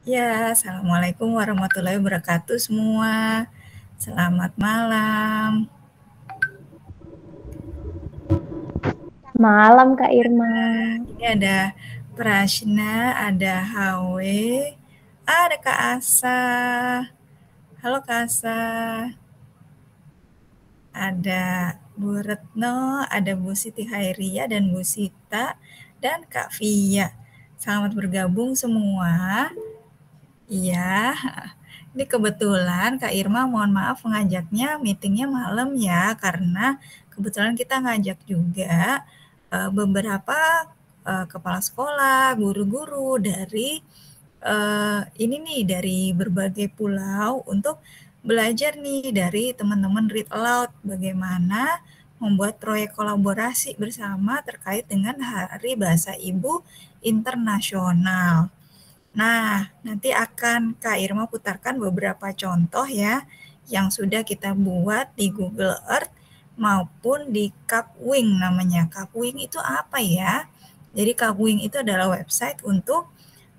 Ya, Assalamualaikum warahmatullahi wabarakatuh semua. Selamat malam. Malam Kak Irma. Ini ada Prashna, ada Hawe, ada Kak Asa. Halo Kak Asa. Ada Bu Retno, ada Bu Siti Khairia dan Bu Sita, dan Kak Via. Selamat bergabung semua. Iya, ini kebetulan Kak Irma mohon maaf mengajaknya meetingnya malam ya, karena kebetulan kita ngajak juga beberapa kepala sekolah, guru-guru dari ini nih dari berbagai pulau untuk belajar nih dari teman-teman Read Aloud bagaimana membuat proyek kolaborasi bersama terkait dengan Hari Bahasa Ibu Internasional. Nah, nanti akan Kak Irma putarkan beberapa contoh ya yang sudah kita buat di Google Earth maupun di Kapwing namanya. Kapwing itu apa ya? Jadi Kapwing itu adalah website untuk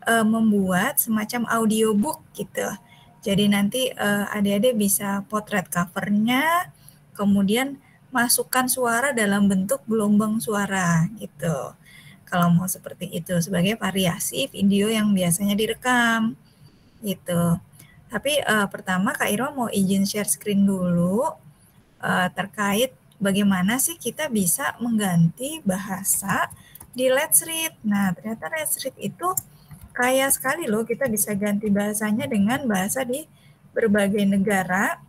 membuat semacam audiobook gitu. Jadi nanti adik-adik bisa potret covernya, kemudian masukkan suara dalam bentuk gelombang suara gitu. Kalau mau seperti itu sebagai variasi video yang biasanya direkam gitu. Tapi pertama Kak Irma mau izin share screen dulu terkait bagaimana sih kita bisa mengganti bahasa di Let's Read. Nah, ternyata Let's Read itu kaya sekali loh, kita bisa ganti bahasanya dengan bahasa di berbagai negara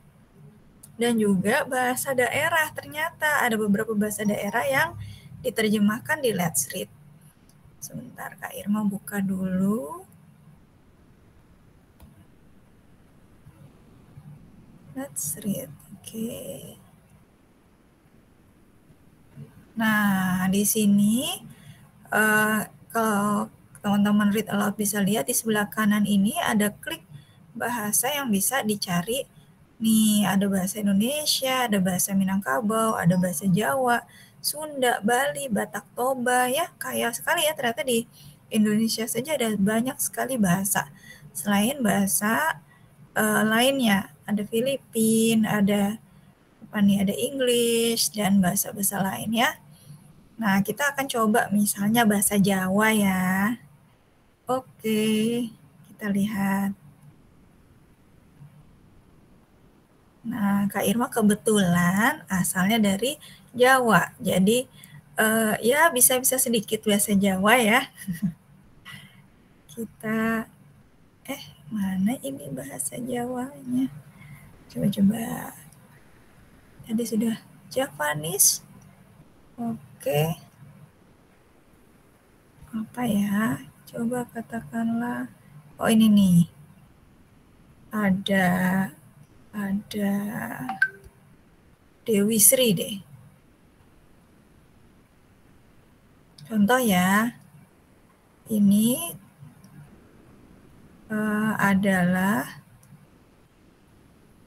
dan juga bahasa daerah. Ternyata ada beberapa bahasa daerah yang diterjemahkan di Let's Read. Sebentar Kak Irma buka dulu. Let's Read. Oke. Nah, di sini kalau teman-teman read aloud bisa lihat di sebelah kanan ini ada klik bahasa yang bisa dicari. Nih, ada bahasa Indonesia, ada bahasa Minangkabau, ada bahasa Jawa, Sunda, Bali, Batak Toba, ya kaya sekali ya ternyata di Indonesia saja ada banyak sekali bahasa. Selain bahasa lainnya, ada Filipin, ada apa nih, ada English dan bahasa-bahasa lain ya. Nah, kita akan coba misalnya bahasa Jawa ya. Oke, kita lihat. Nah, Kak Irma kebetulan asalnya dari Jawa. Jadi, ya bisa-bisa sedikit bahasa Jawa ya. Kita, mana ini bahasa Jawanya? Coba-coba. Tadi sudah Javanese. Oke. Apa ya? Coba katakanlah. Oh ini nih. Ada Dewi Sri deh. Contoh ya. Ini adalah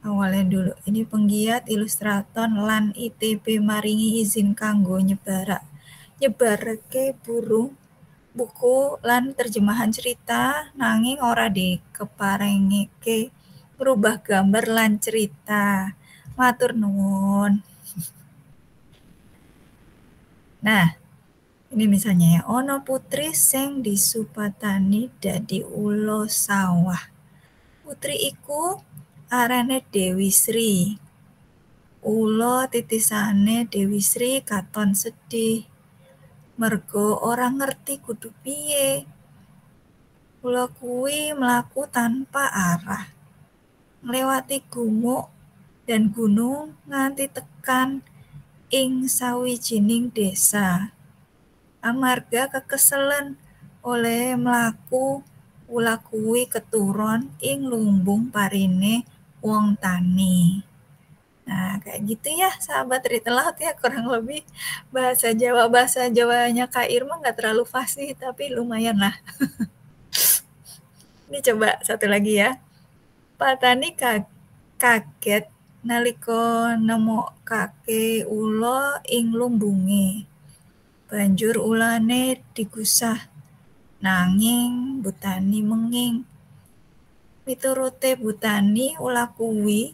awalnya dulu. Ini penggiat ilustrator lan ITB maringi izin kanggo nyebarke burung buku lan terjemahan cerita nanging ora dikeparengake merubah gambar lan cerita. Matur nuwun. Nah, ini misalnya ya, ono putri sing disupatani dadi ula sawah. Putri iku arane Dewi Sri. Ula titisane Dewi Sri katon sedih. Mergo ora ngerti kudu piye. Ula kuwi mlaku tanpa arah. Nglewati gumuk dan gunung nganti tekan ing sawijining desa. Amarga kekeselen oleh mlaku, ula kuwi keturon ing lumbung parine wong tani. Nah, kayak gitu ya sahabat read aloud ya kurang lebih bahasa Jawa. Bahasa Jawanya Kak Irma nggak terlalu fasih tapi lumayan lah. Ini coba satu lagi ya. Patani kaget nalika nemokake ula ing lumbunge. Banjur ulane digusah nanging butani menging Miturute Butani ulah kuwi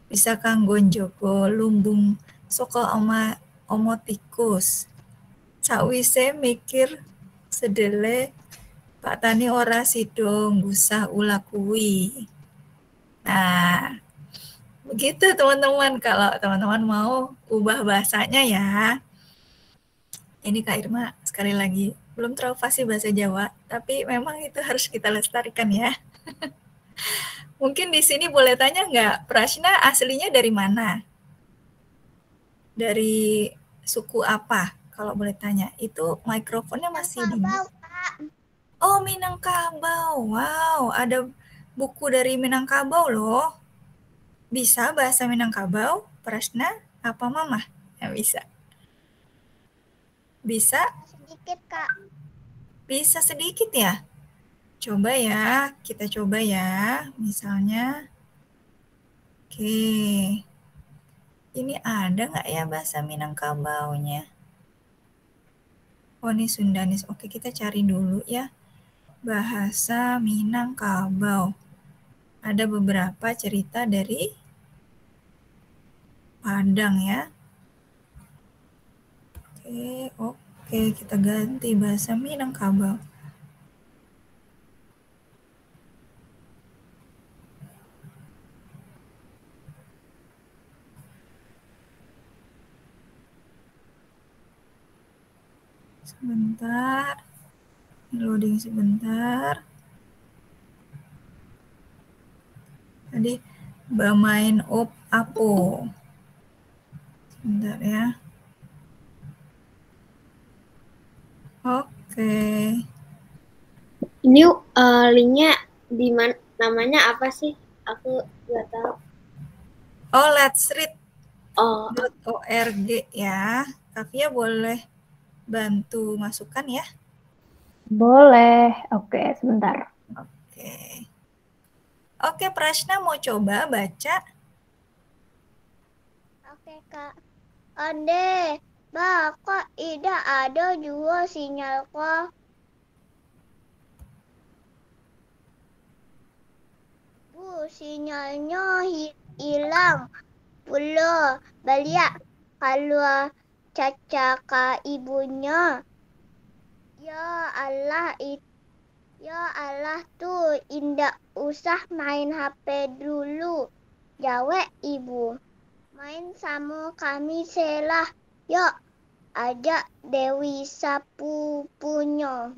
bisa kanggo njaga lumbung saka oma tikus. Sakwise mikir sedele Pak Tani ora sida ngusah ulah kuwi. Nah, begitu teman-teman. Kalau teman-teman mau ubah bahasanya ya. Ini Kak Irma sekali lagi belum terlalu fasih bahasa Jawa, tapi memang itu harus kita lestarikan ya. Mungkin di sini boleh tanya nggak, Prashna aslinya dari mana? Dari suku apa? Kalau boleh tanya. Itu mikrofonnya masih di... Oh, Minangkabau. Wow, ada buku dari Minangkabau loh. Bisa bahasa Minangkabau, Prashna? Apa Mama? Ya, bisa. Bisa? Sedikit, Kak. Bisa sedikit ya? Coba ya, kita coba ya. Misalnya, oke. Ini ada nggak ya bahasa Minangkabaunya? Oh, ini Sundanis. Oke, kita cari dulu ya. Bahasa Minangkabau. Ada beberapa cerita dari Padang ya. Oke, kita ganti bahasa Minangkabau. Sebentar. Loading sebentar. Tadi bermain op apo. Sebentar ya. Oke. Ini linknya di mana? Namanya apa sih? Aku nggak tahu. Oh, let's read. Oh, .org ya. Kavia boleh bantu masukkan ya? Boleh. Oke, sebentar. Oke. Oke, Prashna mau coba baca? oke, Kak. Ande, kok tidak ada juga sinyal kok. Bu, sinyalnya hilang. Pula balik kalau Caca ke ibunya. Ya Allah tuh indah usah main HP dulu. Jawab ibu. Main sama kami selah. Yuk, ajak Dewi sepupunya.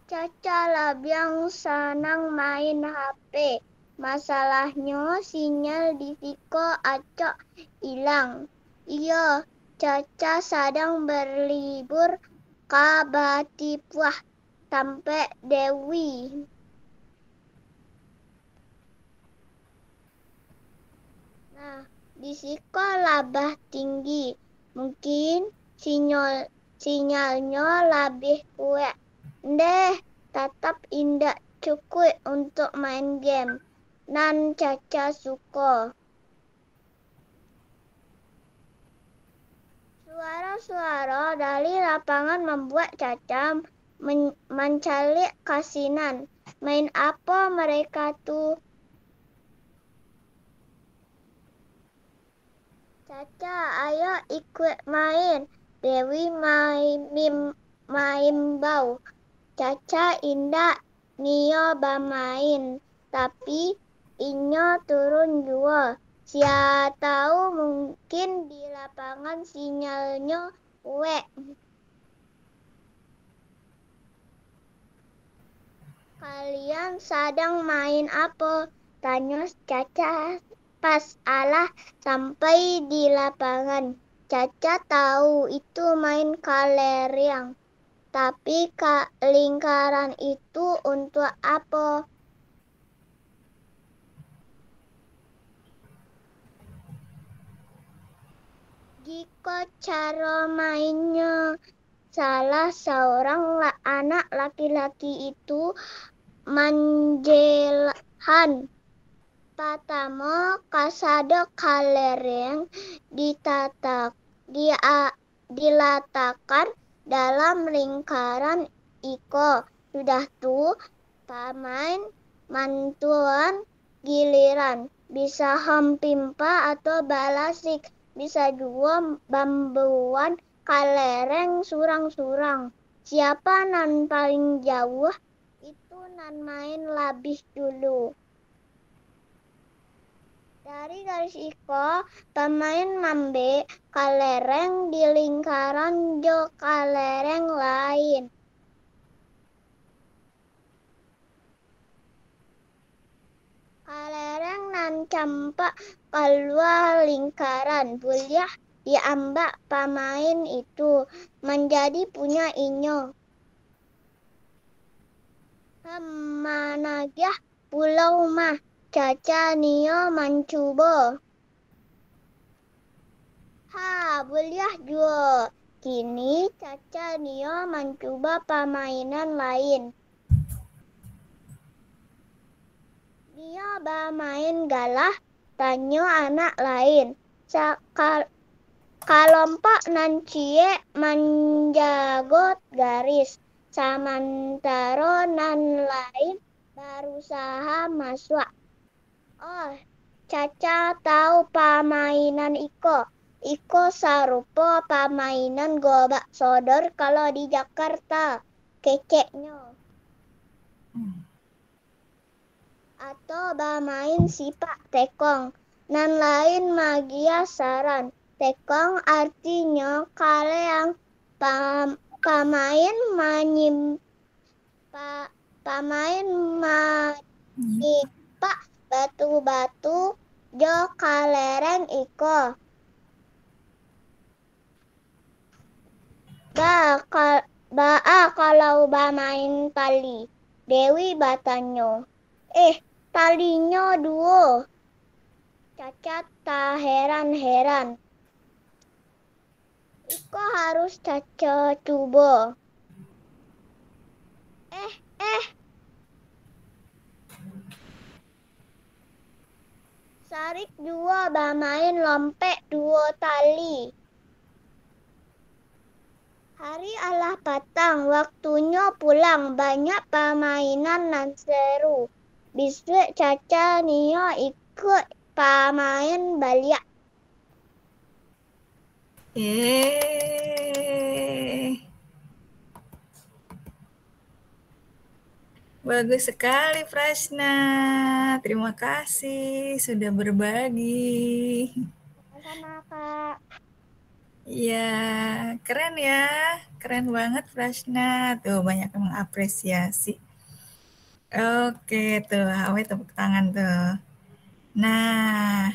Caca lebih senang main HP. Masalahnya sinyal di Viko acak hilang. Iya, Caca sedang berlibur ke Batipuah sampai Dewi. Nah, di Viko lebih tinggi. Mungkin sinyalnya lebih kuat. Deh, tetap indah cukup untuk main game. Dan Caca suka. Suara-suara dari lapangan membuat Caca mencari kasinan. Main apa mereka tuh? Caca, ayo ikut main. Dewi main bau. Caca indah Nio bermain, tapi Inyo turun juga. Siapa tahu mungkin di lapangan sinyalnya kuat. Kalian sedang main apa? Tanya Caca pas Alah sampai di lapangan. Caca tahu itu main kelereng. Tapi lingkaran itu untuk apa? Jika cara mainnya salah seorang anak laki-laki itu menjelhan. Pertama, kasada kelereng diletakkan dalam lingkaran Iko. Sudah tuh, pamain mantuan giliran. Bisa hampimpa atau balasik. Bisa juga bambuan kalereng surang-surang. Siapa nan paling jauh? Itu nan main labih dulu. Dari garis iko, pemain mambe kalereng di lingkaran jo kalereng lain. Kalereng nan campak keluar lingkaran. Buliah diambak pemain itu menjadi punya inyo. Managah pulau mah caca nio mancubo. Buliah juo. Kini caca nio mencoba permainan lain. Dia bermain galah, tanya anak lain. Kalompak nan cie menjagot garis. Samantara nan lain berusaha masuk. Oh, Caca tahu permainan iko. Iko sarupa permainan gobak sodor kalau di Jakarta. Keceknya. Atau bermain sipak tekong. Nan lain magia saran. Tekong artinya kale yang pemain menyipak batu-batu jo kalereng iko. Kalau bermain tali. Dewi bertanya. Talinya dua. Caca tak heran-heran. Iko harus Caca coba. Sarik dua bermain lompek dua tali. Hari alah patang, waktunya pulang. Banyak permainan nan seru. Besok Caca Nio ikut pemain balik. Bagus sekali Prashna. Terima kasih sudah berbagi. Sama Kak. Iya, keren ya. Keren banget Prashna. Tuh banyak yang mengapresiasi. Oke, tuh Awe tepuk tangan tuh. Nah,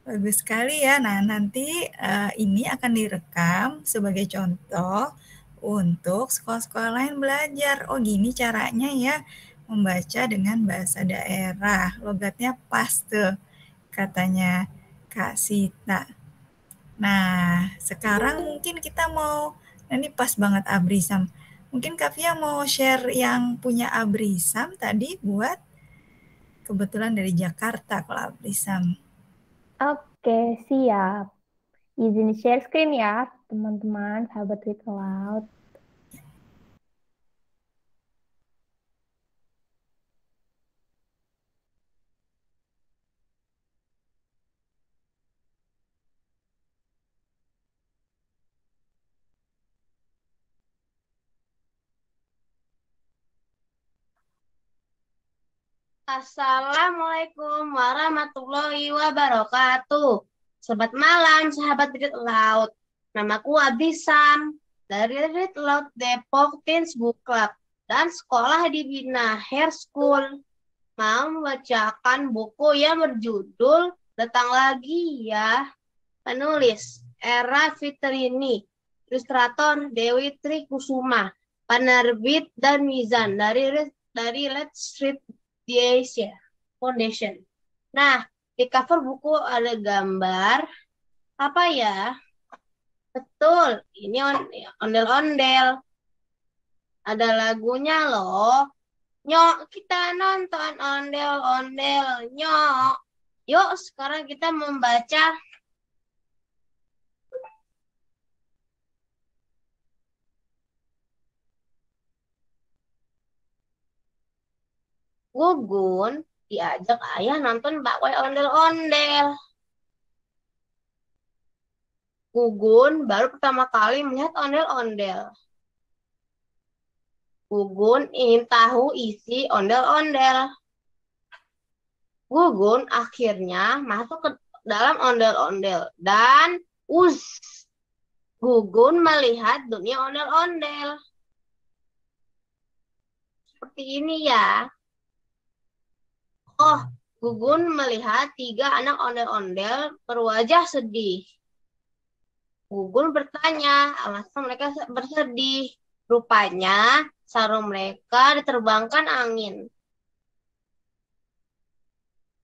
bagus sekali ya. Nah, nanti ini akan direkam sebagai contoh untuk sekolah-sekolah lain belajar. Oh, gini caranya ya membaca dengan bahasa daerah. Logatnya pas tuh, katanya Kak Sita. Nah, sekarang mungkin kita mau, ini pas banget Abrisam. Mungkin Kak Fia mau share yang punya Abrisam tadi buat kebetulan dari Jakarta kalau Abrisam. Oke, siap. Izin share screen ya, teman-teman, sahabat Read Aloud. Assalamualaikum warahmatullahi wabarakatuh. Selamat malam, sahabat Read Aloud. Namaku Abisam dari Read Aloud Depok Teens Book Club dan sekolah di Bina Hair School. Mau membacakan buku yang berjudul Datang Lagi Ya. Penulis Era Fitrini, ilustrator Dewi Tri Kusuma, penerbit dan Mizan dari Let's Read di Asia Foundation. Nah, di cover buku ada gambar apa ya? Betul, ini ondel-ondel. Ada lagunya loh. Nyok, kita nonton ondel-ondel. Nyok. Yuk, sekarang kita membaca Gugun diajak ayah nonton bakwan ondel-ondel. Gugun baru pertama kali melihat ondel-ondel. Gugun ingin tahu isi ondel-ondel. Gugun akhirnya masuk ke dalam ondel-ondel dan Gugun melihat dunia ondel-ondel. Seperti ini ya. Oh, Gugun melihat 3 anak ondel-ondel berwajah sedih. Gugun bertanya, alasan mereka bersedih. Rupanya sarung mereka diterbangkan angin.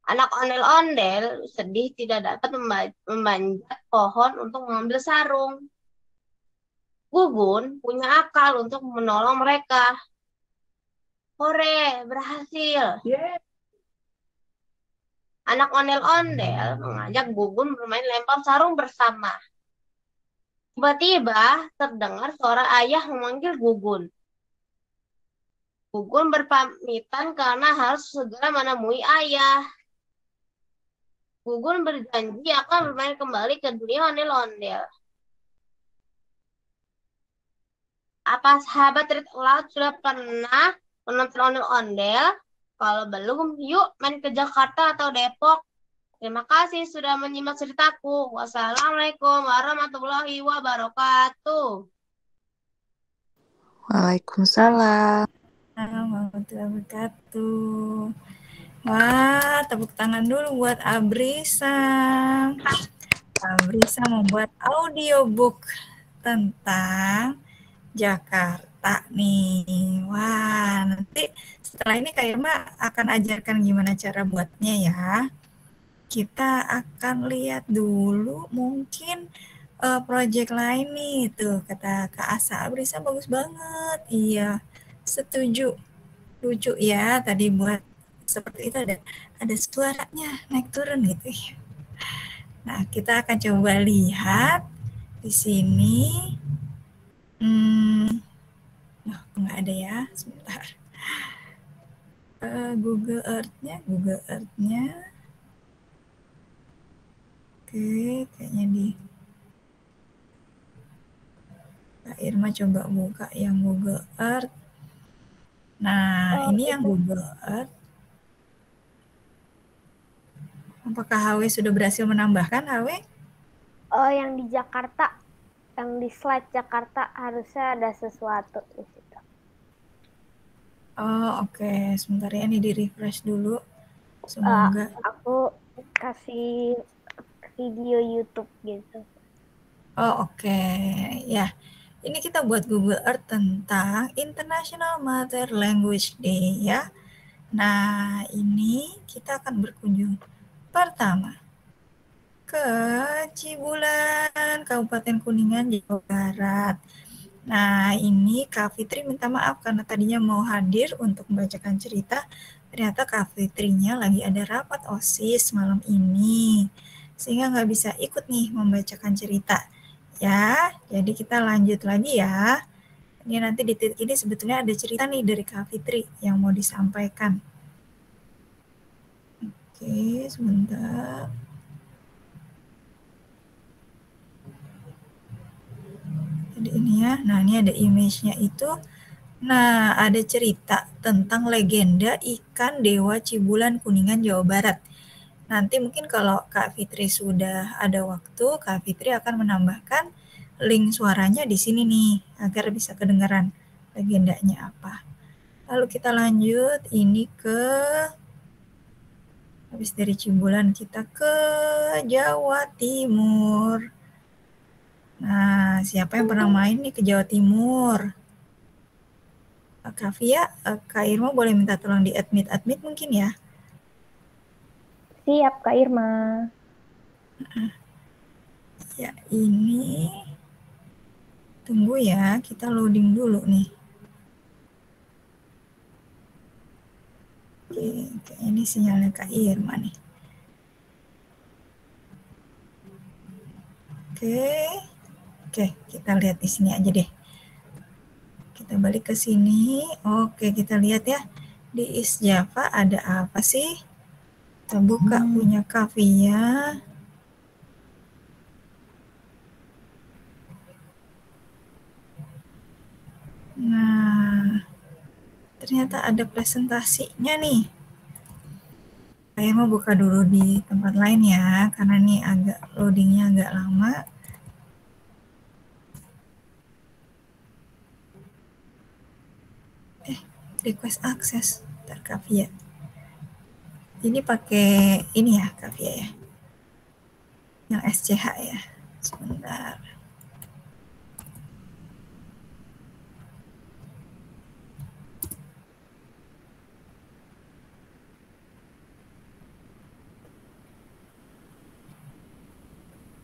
Anak ondel-ondel sedih tidak dapat memanjat pohon untuk mengambil sarung. Gugun punya akal untuk menolong mereka. Hore, berhasil. Anak ondel-ondel mengajak Gugun bermain lempar sarung bersama. Tiba-tiba terdengar suara ayah memanggil Gugun. Gugun berpamitan karena harus segera menemui ayah. Gugun berjanji akan bermain kembali ke dunia ondel-ondel. Apa sahabat Read Aloud sudah pernah menonton ondel-ondel? Kalau belum, yuk main ke Jakarta atau Depok. Terima kasih sudah menyimak ceritaku. Wassalamualaikum warahmatullahi wabarakatuh. Waalaikumsalam. Warahmatullahi wabarakatuh. Wah, tepuk tangan dulu buat Abrisam. Abrisam membuat audiobook tentang Jakarta nih. Wah, nanti setelah ini Kak Irma akan ajarkan gimana cara buatnya ya. Kita akan lihat dulu mungkin project lain nih. Tuh, kata Kak Asa, Abrisam bagus banget. Iya, setuju. Lucu ya, tadi buat seperti itu ada suaranya naik turun gitu ya. Nah, kita akan coba lihat di sini. Nggak ada ya, sebentar. Google Earth-nya. Oke, kayaknya di Kak Irma coba buka yang Google Earth. Nah, ini yang Google Earth. Apakah HW sudah berhasil menambahkan, HW? Oh, yang di Jakarta, yang di slide Jakarta harusnya ada sesuatu di situ. Oh, oke. Sebentar ya, ini di-refresh dulu. Semoga. Aku kasih video YouTube gitu. Oh, oke. Ya, ini kita buat Google Earth tentang International Mother Language Day ya. Nah, ini kita akan berkunjung pertama ke Cibulan, Kabupaten Kuningan, Jawa Barat. Nah, ini Kak Fitri minta maaf karena tadinya mau hadir untuk membacakan cerita. Ternyata Kak Fitrinya lagi ada rapat OSIS malam ini. Sehingga nggak bisa ikut nih membacakan cerita. Ya, jadi kita lanjut lagi ya. Ini nanti di titik ini sebetulnya ada cerita nih dari Kak Fitri yang mau disampaikan. Oke, sebentar. Jadi ini ya, nah ini ada image-nya itu. Nah, ada cerita tentang legenda ikan Dewa Cibulan Kuningan, Jawa Barat. Nanti mungkin kalau Kak Fitri sudah ada waktu, Kak Fitri akan menambahkan link suaranya di sini nih, agar bisa kedengaran legendanya apa. Lalu kita lanjut, ini habis dari Cibulan kita ke Jawa Timur. Nah, siapa yang pernah main nih ke Jawa Timur? Kak Fia, Kak Irma boleh minta tolong di admit mungkin ya? Siap, Kak Irma. Ya, ini tunggu ya, kita loading dulu nih. Oke, ini sinyalnya Kak Irma nih. Oke, kita lihat di sini aja deh. Kita balik ke sini. Oke, kita lihat ya. Di East Java ada apa sih? Kita buka punya Kavia. Nah, ternyata ada presentasinya nih. Saya mau buka dulu di tempat lain ya, karena ini agak loadingnya agak lama. Request access, ntar Kavia. Ini pakai ini ya Kavia ya, yang SCH ya. Sebentar.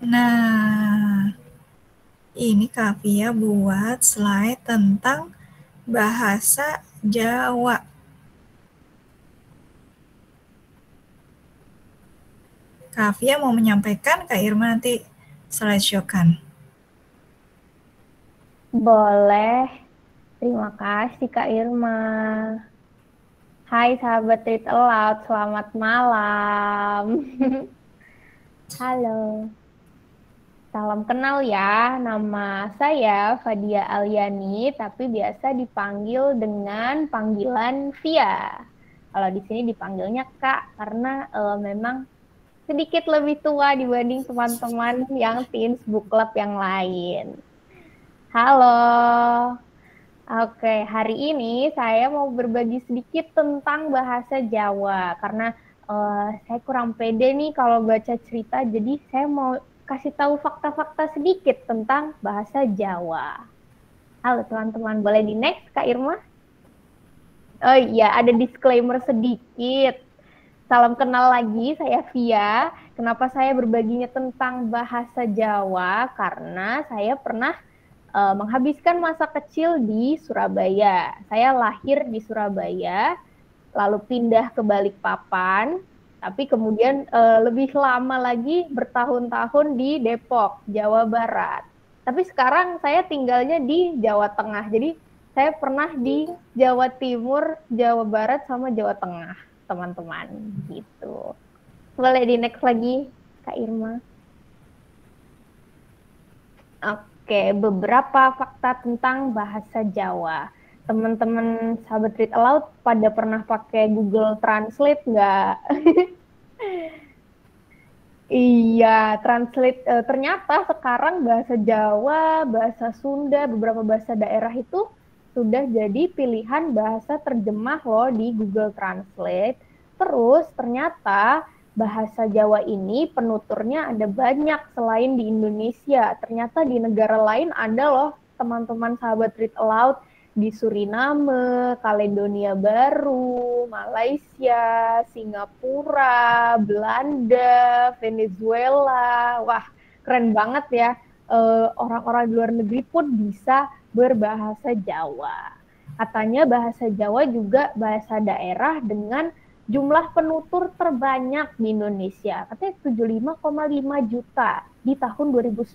Nah, ini Kavia buat slide tentang bahasa Jawa. Kavia mau menyampaikan, Kak Irma nanti slideshow-kan. Boleh. Terima kasih Kak Irma. Hai sahabat Read Aloud, selamat malam. Halo. Salam kenal ya, nama saya Fadia Alyani, tapi biasa dipanggil dengan panggilan Via. Kalau di sini dipanggilnya Kak, karena memang sedikit lebih tua dibanding teman-teman yang Teens Book Club yang lain. Halo. Oke, hari ini saya mau berbagi sedikit tentang bahasa Jawa, karena saya kurang pede nih kalau baca cerita, jadi saya mau kasih tahu fakta-fakta sedikit tentang bahasa Jawa. Halo teman-teman, boleh di next Kak Irma? Oh iya, ada disclaimer sedikit. Salam kenal lagi, saya Via. Kenapa saya berbaginya tentang bahasa Jawa? Karena saya pernah menghabiskan masa kecil di Surabaya. Saya lahir di Surabaya, lalu pindah ke Balikpapan, tapi kemudian lebih lama lagi bertahun-tahun di Depok, Jawa Barat. Tapi sekarang saya tinggalnya di Jawa Tengah, jadi saya pernah di Jawa Timur, Jawa Barat, sama Jawa Tengah, teman-teman, gitu. Boleh di next lagi, Kak Irma. Oke, beberapa fakta tentang bahasa Jawa. Teman-teman sahabat Read Aloud pada pernah pakai Google Translate nggak? Iya, translate. Ternyata sekarang bahasa Jawa, bahasa Sunda, beberapa bahasa daerah itu sudah jadi pilihan bahasa terjemah loh di Google Translate. Terus ternyata bahasa Jawa ini penuturnya ada banyak selain di Indonesia. Ternyata di negara lain ada loh teman-teman sahabat Read Aloud, di Suriname, Kaledonia Baru, Malaysia, Singapura, Belanda, Venezuela. Wah, keren banget ya. Orang-orang di luar negeri pun bisa berbahasa Jawa. Katanya bahasa Jawa juga bahasa daerah dengan jumlah penutur terbanyak di Indonesia. Katanya 75,5 juta di tahun 2019.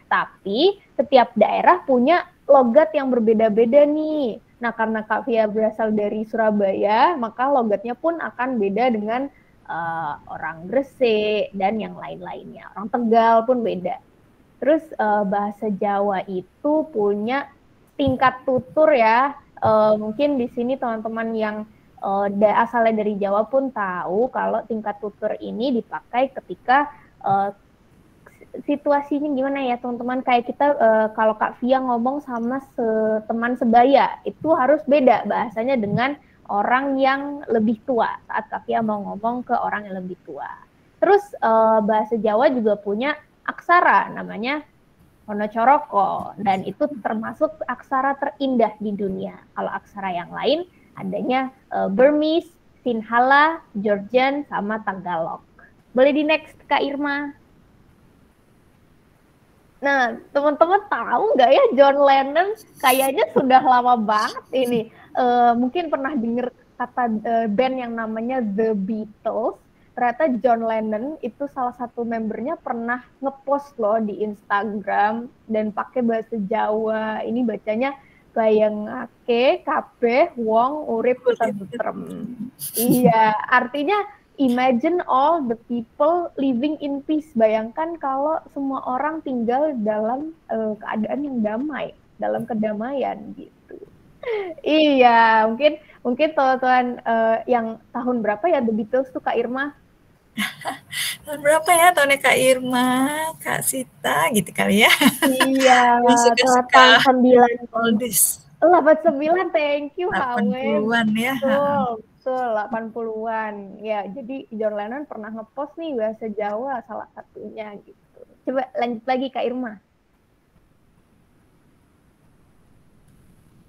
Tapi setiap daerah punya logat yang berbeda-beda nih. Nah, karena Kak Via berasal dari Surabaya, maka logatnya pun akan beda dengan orang Gresik dan yang lain-lainnya. Orang Tegal pun beda. Terus bahasa Jawa itu punya tingkat tutur ya. Mungkin di sini teman-teman yang asalnya dari Jawa pun tahu kalau tingkat tutur ini dipakai ketika situasinya gimana ya teman-teman, kayak kita kalau Kak Via ngomong sama teman sebaya itu harus beda bahasanya dengan orang yang lebih tua saat Kak Via mau ngomong ke orang yang lebih tua. Terus bahasa Jawa juga punya aksara namanya Wonocoroko, dan itu termasuk aksara terindah di dunia. Kalau aksara yang lain adanya Burmese, Sinhala, Georgian, sama Tagalog. Boleh di next Kak Irma. Nah, teman-teman tahu nggak ya John Lennon? Kayaknya sudah lama banget ini. Mungkin pernah dengar kata band yang namanya The Beatles. Ternyata John Lennon itu salah satu membernya pernah ngepost loh di Instagram dan pakai bahasa Jawa. Ini bacanya bayangake kabeh wong urip tentrem. Iya, artinya imagine all the people living in peace. Bayangkan kalau semua orang tinggal dalam keadaan yang damai, dalam kedamaian gitu. Iya, mungkin teman-teman yang tahun berapa ya The Beatles tuh Kak Irma? Tahun berapa ya tahunnya Kak Irma, Kak Sita gitu kali ya. Iya, Yang suka-suka 89. oldies. 89, thank you HW. 80-an ya. Betul, 80-an. Ya, jadi John Lennon pernah ngepost nih bahasa Jawa salah satunya gitu. Coba lanjut lagi Kak Irma.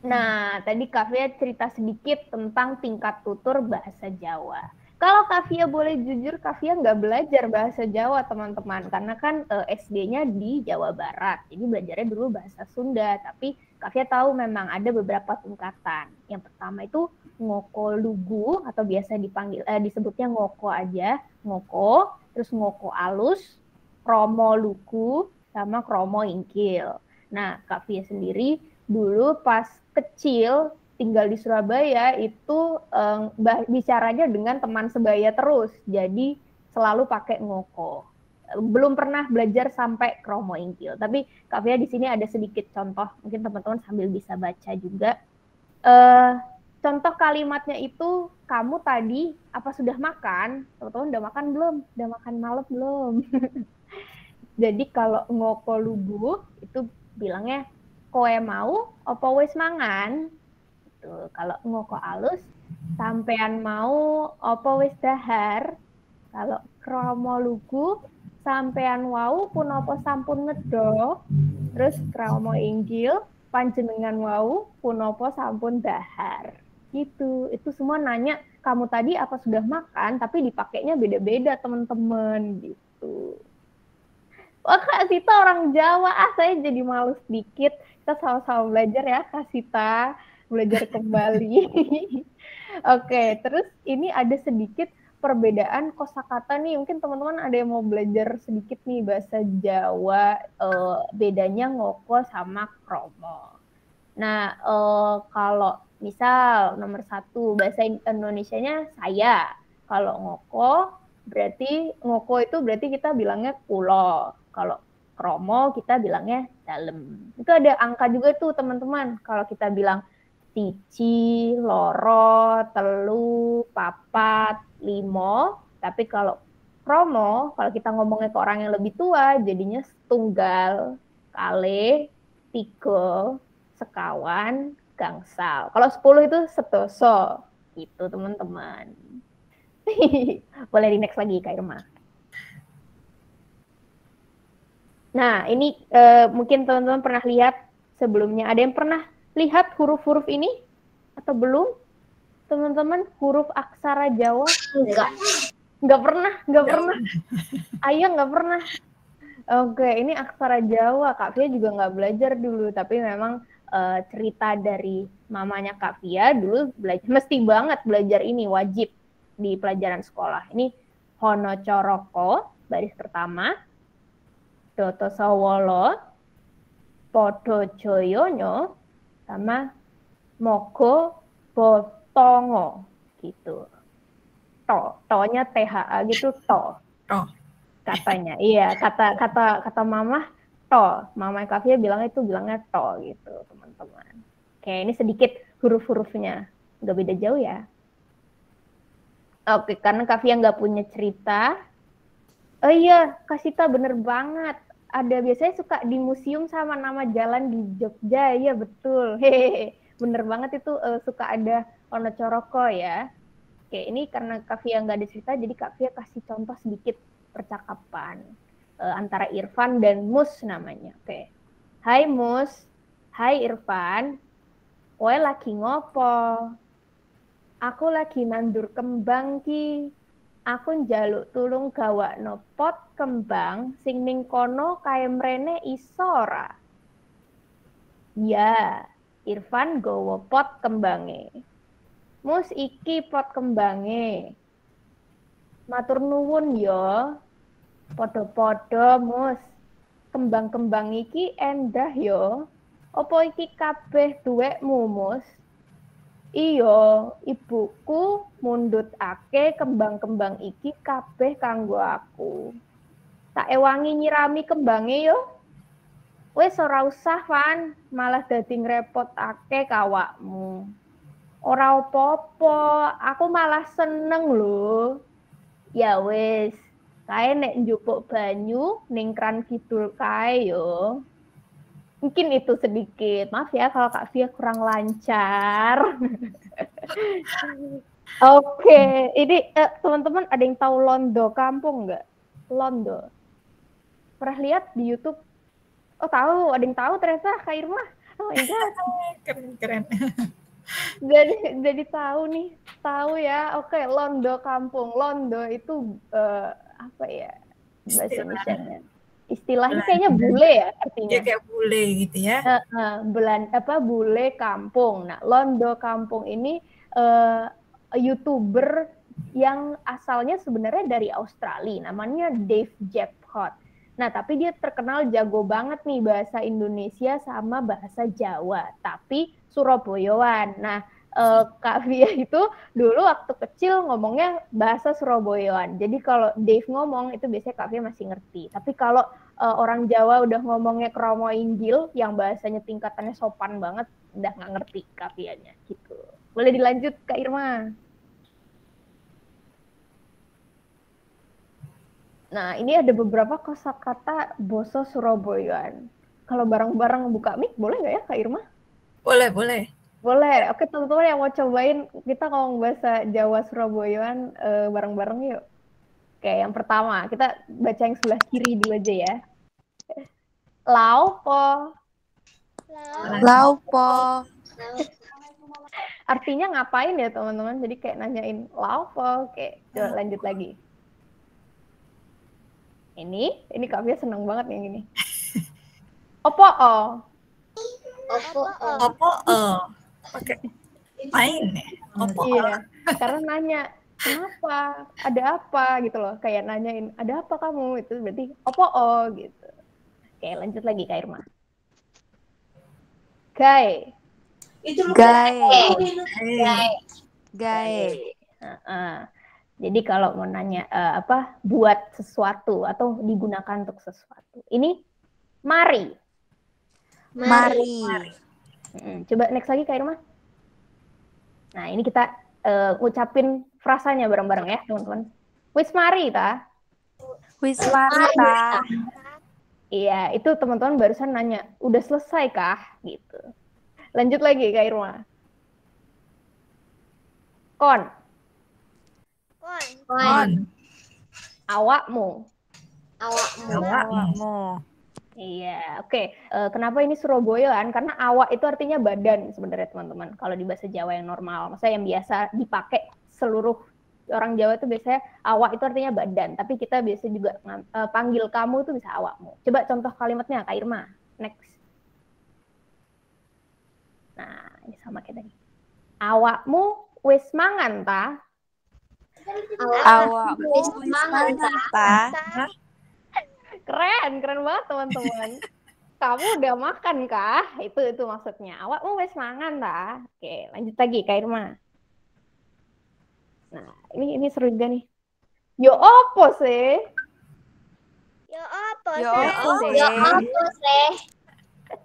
Nah, tadi Kak Fia cerita sedikit tentang tingkat tutur bahasa Jawa. Kalau Kak Fia boleh jujur, Kak Fia nggak belajar bahasa Jawa, teman-teman. Karena kan SD-nya di Jawa Barat. Jadi belajarnya dulu bahasa Sunda. Tapi Kak Fia tahu memang ada beberapa tingkatan. Yang pertama itu ngoko lugu, atau biasa disebutnya ngoko aja. Ngoko, terus ngoko alus, kromo lugu, sama kromo ingkil. Nah, Kak Fia sendiri dulu pas kecil tinggal di Surabaya itu bicaranya dengan teman sebaya terus, jadi selalu pakai ngoko. Belum pernah belajar sampai kromo ingkil, tapi Kak Fia di sini ada sedikit contoh, mungkin teman-teman sambil bisa baca juga. Contoh kalimatnya itu, kamu tadi apa sudah makan? Teman-teman udah makan belum? Udah makan malam belum? Jadi kalau ngoko lugu itu bilangnya koe mau opo wis mangan. Tuh, kalau ngoko alus sampean mau opo wis dahar. Kalau kromo lugu sampean wau punapa sampun ngedho. Terus kromo inggil panjenengan wau punapa sampun dahar. Gitu. Itu semua nanya kamu tadi apa sudah makan, tapi dipakainya beda-beda teman-teman gitu. Wah, Kak Sita orang Jawa, saya jadi malu sedikit. Kita sama-sama belajar ya, Kak Sita. Belajar kembali. Oke, terus ini ada sedikit perbedaan kosakata nih. Mungkin teman-teman ada yang mau belajar sedikit nih bahasa Jawa, bedanya ngoko sama kromo. Nah, kalau misal nomor 1, bahasa Indonesianya saya. Kalau ngoko itu berarti kita bilangnya kulo. Kalau kromo kita bilangnya dalem. Itu ada angka juga tuh teman-teman. Kalau kita bilang siji, loro, telu, papat, limo. Tapi kalau kromo, kalau kita ngomongnya ke orang yang lebih tua, jadinya setunggal, kali, tiga, sekawan, gangsal. Kalau 10 itu setoso. Gitu teman-teman. Boleh di next lagi Kak Irma. Nah, ini mungkin teman-teman pernah lihat sebelumnya. Ada yang pernah lihat huruf-huruf ini? Atau belum? Teman-teman, huruf aksara Jawa? Nggak pernah. Ayah nggak pernah. Oke, ini aksara Jawa. Kak Fia juga nggak belajar dulu. Tapi memang cerita dari mamanya Kak Fia dulu belajar. Mesti banget belajar ini, wajib di pelajaran sekolah. Ini Hono Coroko, baris pertama. Doto Sawolo, Podo Joyonyo, sama Mogo Botongo gitu. To-nya THA gitu, to. Katanya. Iya, kata mama to. Mama Kak Fia bilangnya to gitu, teman-teman. Oke, ini sedikit huruf-hurufnya. Nggak beda jauh ya. Oke, karena Kak Fia nggak punya cerita. Oh iya, Kak Sita bener banget. Ada biasanya suka di museum sama nama jalan di Jogja, ya betul. Hehehe, bener banget itu suka ada Ono Coroko ya. Oke, ini karena Kak Fia nggak ada cerita, jadi Kak Fia kasih contoh sedikit percakapan antara Irfan dan Mus namanya. Oke, hai Mus, hai Irfan, kowe lagi ngopo? Aku lagi nandur kembang ki. Aku njaluk tulung gawakno pot kembang sing ning kono kae mrene iso ora? Ya, Irfan gowo pot kembange. Mus iki pot kembange. Matur nuwun ya. Podo-podo Mus. Kembang-kembang iki endah ya. Opo iki kabeh duwekmu, Mus? Iya, ibuku mundhutake kembang-kembang iki kabeh kanggo aku. Tak ewangi nyirami kembange yo. Wis ora usah, Van, malah dadi ngrepotake kawakmu. Ora apa-apa, aku malah seneng lho. Ya wis, kae nek njupuk banyu ning kran kidul kae yo. Mungkin itu sedikit. Maaf ya kalau Kak Fia kurang lancar. Oke, ini teman-teman ada yang tahu Londo Kampung nggak? Londo. Pernah lihat di YouTube? Oh tahu, ada yang tahu ternyata Kak Irma. Oh my God. Keren. Jadi tahu nih, tahu ya. Oke, Londo Kampung. Londo itu apa ya bahasa Indonesia-nya? Istilahnya kayaknya bule ya artinya. Ya kayak bule gitu ya. Bule kampung. Nah, Londo Kampung ini YouTuber yang asalnya sebenarnya dari Australia, namanya Dave Japhot. Nah, tapi dia terkenal jago banget nih bahasa Indonesia sama bahasa Jawa, tapi Surabayaan. Nah, Kak Fia itu dulu waktu kecil ngomongnya bahasa Surabayaan. Jadi kalau Dave ngomong itu biasanya Kak Fia masih ngerti. Tapi kalau orang Jawa udah ngomongnya kromo inggil yang bahasanya tingkatannya sopan banget, udah nggak ngerti Kak Fianya gitu. Boleh dilanjut Kak Irma. Nah, ini ada beberapa kosakata basa Surabayaan. Kalau bareng-bareng buka mic, boleh nggak ya, Kak Irma? Boleh. Boleh. Oke, teman-teman yang mau cobain, kita ngomong bahasa Jawa Surabayaan bareng-bareng yuk. Oke, yang pertama, kita baca yang sebelah kiri dulu aja ya. Laupo. Artinya ngapain ya, teman-teman? Jadi kayak nanyain laupo. Oke, coba lanjut lagi. Ini Kak Fia seneng banget yang ini. Opo-o. Pakai main ya. Iya, karena nanya kenapa, ada apa gitu loh, kayak nanyain ada apa kamu, itu berarti opo-o gitu. Oke, lanjut lagi Kak Irma. Gae. Jadi kalau mau nanya buat sesuatu atau digunakan untuk sesuatu. Ini mari. Coba next lagi Kak Irma. Nah, ini kita ngucapin frasanya bareng-bareng ya, teman-teman. Wis mari ta. Iya, itu teman-teman barusan nanya, udah selesai kah? Gitu. Lanjut lagi Kak Irma. Kon. Awakmu. Iya, oke. Kenapa ini Surabayaan? Karena awak itu artinya badan sebenarnya teman-teman. Kalau di bahasa Jawa yang normal, maksudnya yang biasa dipakai seluruh orang Jawa itu biasanya awak itu artinya badan. Tapi kita biasa juga panggil kamu itu bisa awakmu. Coba contoh kalimatnya Kak Irma. Next. Nah, ini sama kayak tadi. Awakmu wis mangan ta? Keren banget teman-teman. Kamu udah makan kah? Itu maksudnya. Awakmu wis mangan ta? Oke, lanjut lagi Kak Irma. Nah, ini seru juga nih. Yo opo sih?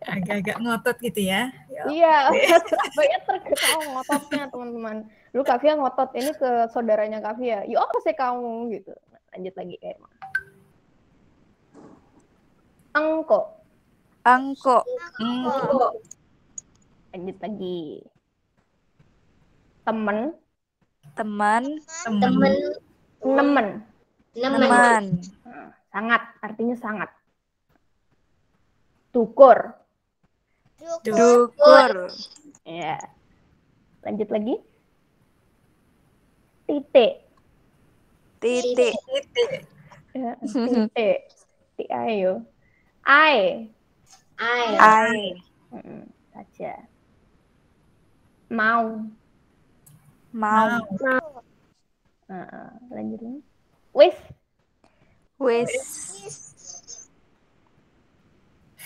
Agak-agak ngotot gitu ya. Iya, banyak terkenal ngototnya teman-teman. Dulu Kak Fia ngotot ini ke saudaranya Kak Fia. Yo apa sih kamu gitu. Nah, lanjut lagi Kak Irma. Angko. Lanjut lagi. Temen. Nemen. Sangat, artinya sangat. Dukur. Ya. Lanjut lagi. Titik. Ya, titik. Ayo. Ai. Saja. Mau. Lanjut ini. Wis.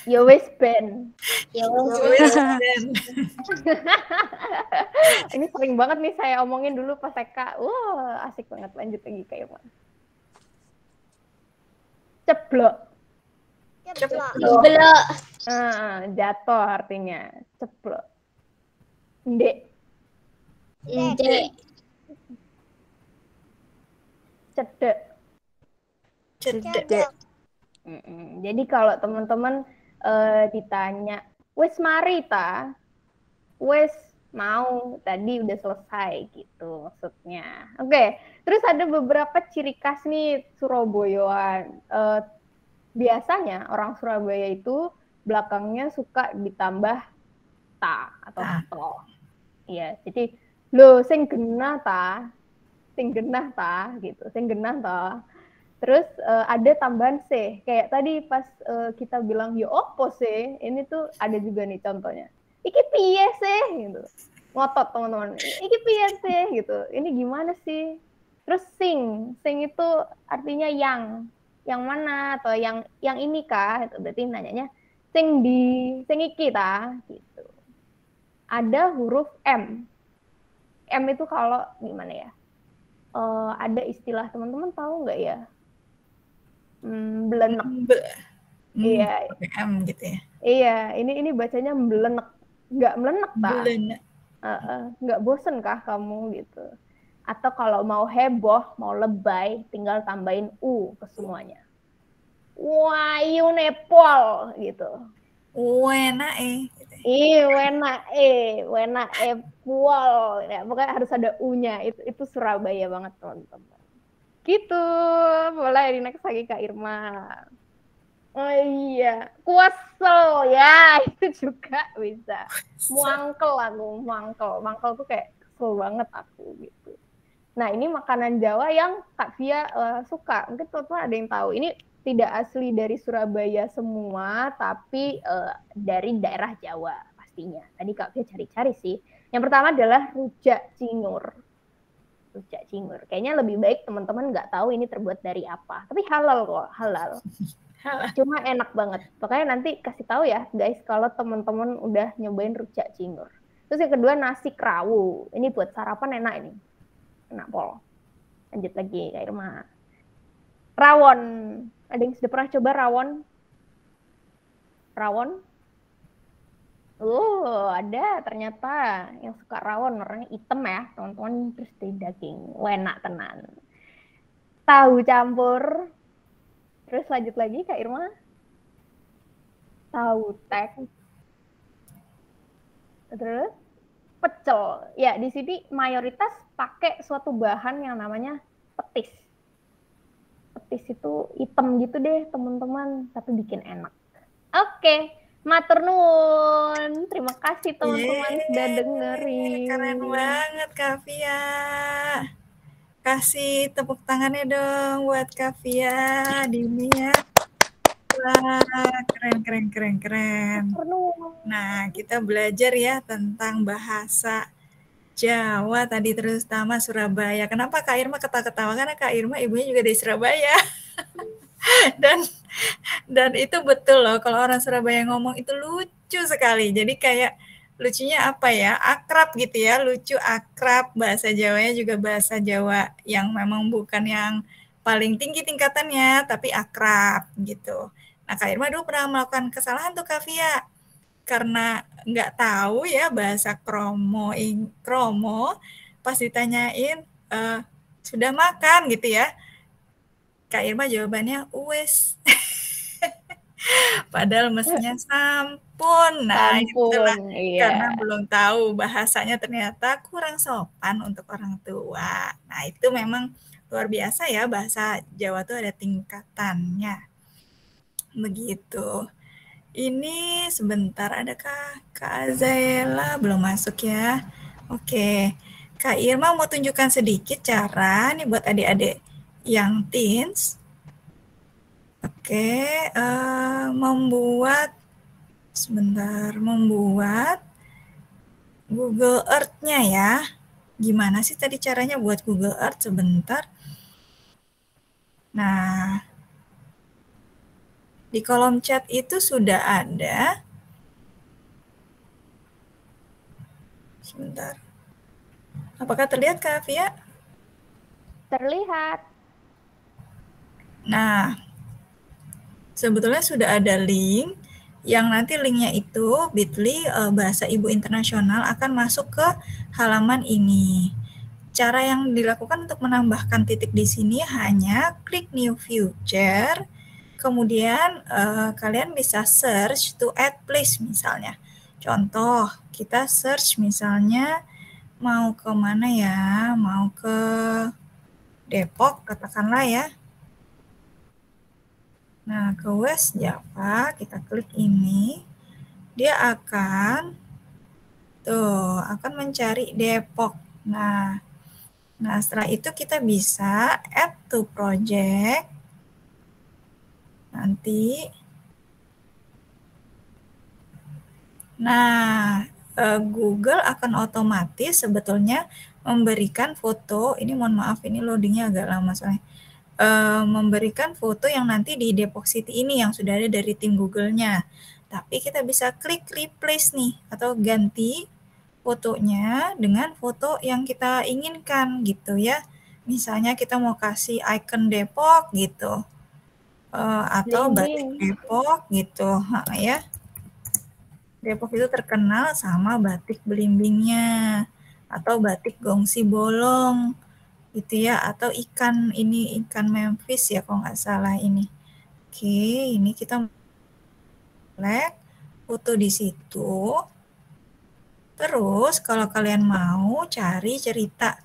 Ya wes Ben. Ya Wes, Ben. Ini sering banget nih saya omongin dulu pas TK. Wah, asik banget. Lanjut lagi Kak Irma. Ceblok. Ceplok. Belok. Jatuh artinya. Ceblok. Ndek. Ndek. Cedek. Cedek. Jadi kalau teman-teman ditanya, wes mari ta? Wes mau, tadi udah selesai gitu maksudnya. Oke, terus ada beberapa ciri khas nih Surabayaan. Biasanya orang Surabaya itu belakangnya suka ditambah ta atau to. Iya, jadi lo sing genah ta, sing genah ta gitu, sing genah ta. Terus ada tambahan C, kayak tadi pas kita bilang yo opo sih, ini tuh ada juga nih contohnya. Iki piye sih gitu. Ngotot teman-teman. Iki piye sih gitu. Ini gimana sih? Terus sing itu artinya yang mana atau yang ini kah? Itu berarti nanyanya sing iki ta gitu. Ada huruf M. M itu kalau gimana ya? Ada istilah teman-teman tahu nggak ya? Belenek. Iya. M gitu ya. Iya, ini bacanya belenek. Nggak melenek tak? Belenek. Nggak bosen kah kamu gitu? Atau kalau mau heboh, mau lebay, tinggal tambahin U ke semuanya. Wah, you nepol gitu. Wena gitu. Wena pol. Ya, pokoknya harus ada U-nya. Itu Surabaya banget teman-teman. Gitu. Boleh di next lagi Kak Irma. Oh iya, kuasel ya itu juga bisa. Mangkel tuh kayak kesel banget aku gitu. Nah ini makanan Jawa yang Kak Via suka. Mungkin teman-teman ada yang tahu. Ini tidak asli dari Surabaya semua, tapi dari daerah Jawa pastinya. Tadi Kak Via cari-cari sih. Yang pertama adalah rujak cingur. Rujak cingur. Kayaknya lebih baik teman-teman nggak tahu ini terbuat dari apa. Tapi halal kok, halal. Cuma enak banget. Makanya nanti kasih tahu ya guys kalau teman-teman udah nyobain rujak cingur. Terus yang kedua nasi krawu. Ini buat sarapan enak ini. Enak pol. Lanjut lagi Kak Irma. Rawon. Ada yang sudah pernah coba rawon? Rawon? Ada ternyata yang suka rawon warnanya hitam ya, teman-teman, terus di daging. Enak tenan. Tahu campur. Terus lanjut lagi Kak Irma. Tahu tek. Terus pecel. Ya, di sini mayoritas pakai suatu bahan yang namanya petis. Petis itu hitam gitu deh, teman-teman, tapi bikin enak. Oke. Matur nuwun. Terima kasih teman-teman sudah dengerin. Keren banget Kak Via. Kasih tepuk tangannya dong buat Kak Via di ini ya. Wah, keren. Nah, kita belajar ya tentang bahasa Jawa tadi terutama Surabaya. Kenapa Kak Irma ketawa-ketawa? Karena Kak Irma ibunya juga dari Surabaya. Dan itu betul loh, kalau orang Surabaya ngomong itu lucu sekali. Jadi kayak lucunya apa ya, akrab gitu ya, lucu akrab. Bahasa Jawanya juga bahasa Jawa yang memang bukan yang paling tinggi tingkatannya, tapi akrab gitu. Nah Kak Irma dulu pernah melakukan kesalahan tuh Kak Via, karena nggak tahu ya bahasa kromo, pas ditanyain sudah makan gitu ya, Kak Irma jawabannya wes. Padahal mestinya sampun. Nah, itulah iya. karena belum tahu bahasanya ternyata kurang sopan untuk orang tua. Nah, itu memang luar biasa ya, bahasa Jawa tuh ada tingkatannya. Begitu. Ini sebentar, adakah Kak Zaela? Belum masuk ya. Oke. Kak Irma mau tunjukkan sedikit cara nih buat adik-adik yang teens. Oke, membuat Google Earth-nya ya. Gimana sih tadi caranya buat Google Earth sebentar? Nah, Di kolom chat itu sudah ada. Sebentar. Apakah terlihat, Kak Afia? Terlihat. Nah, sebetulnya sudah ada link yang nanti linknya itu bit.ly bahasa ibu internasional akan masuk ke halaman ini. Cara yang dilakukan untuk menambahkan titik di sini hanya klik new feature, kemudian kalian bisa search to add place misalnya. Contoh, kita search misalnya mau ke mana ya? Mau ke Depok katakanlah ya. Nah, ke West Java kita klik ini, dia akan mencari Depok. Nah, setelah itu kita bisa add to project. Nanti Google akan otomatis sebetulnya memberikan foto, ini mohon maaf ini loadingnya agak lama soalnya, memberikan foto yang nanti di Depok City ini yang sudah ada dari tim Google-nya. Tapi kita bisa klik replace nih, atau ganti fotonya dengan foto yang kita inginkan gitu ya. Misalnya kita mau kasih icon Depok gitu, atau batik Depok gitu, ya. Depok itu terkenal sama batik belimbingnya, atau batik gongsi bolong, gitu ya, atau ikan Memphis ya kalau nggak salah ini. Oke, ini kita select foto di situ. Terus kalau kalian mau cari cerita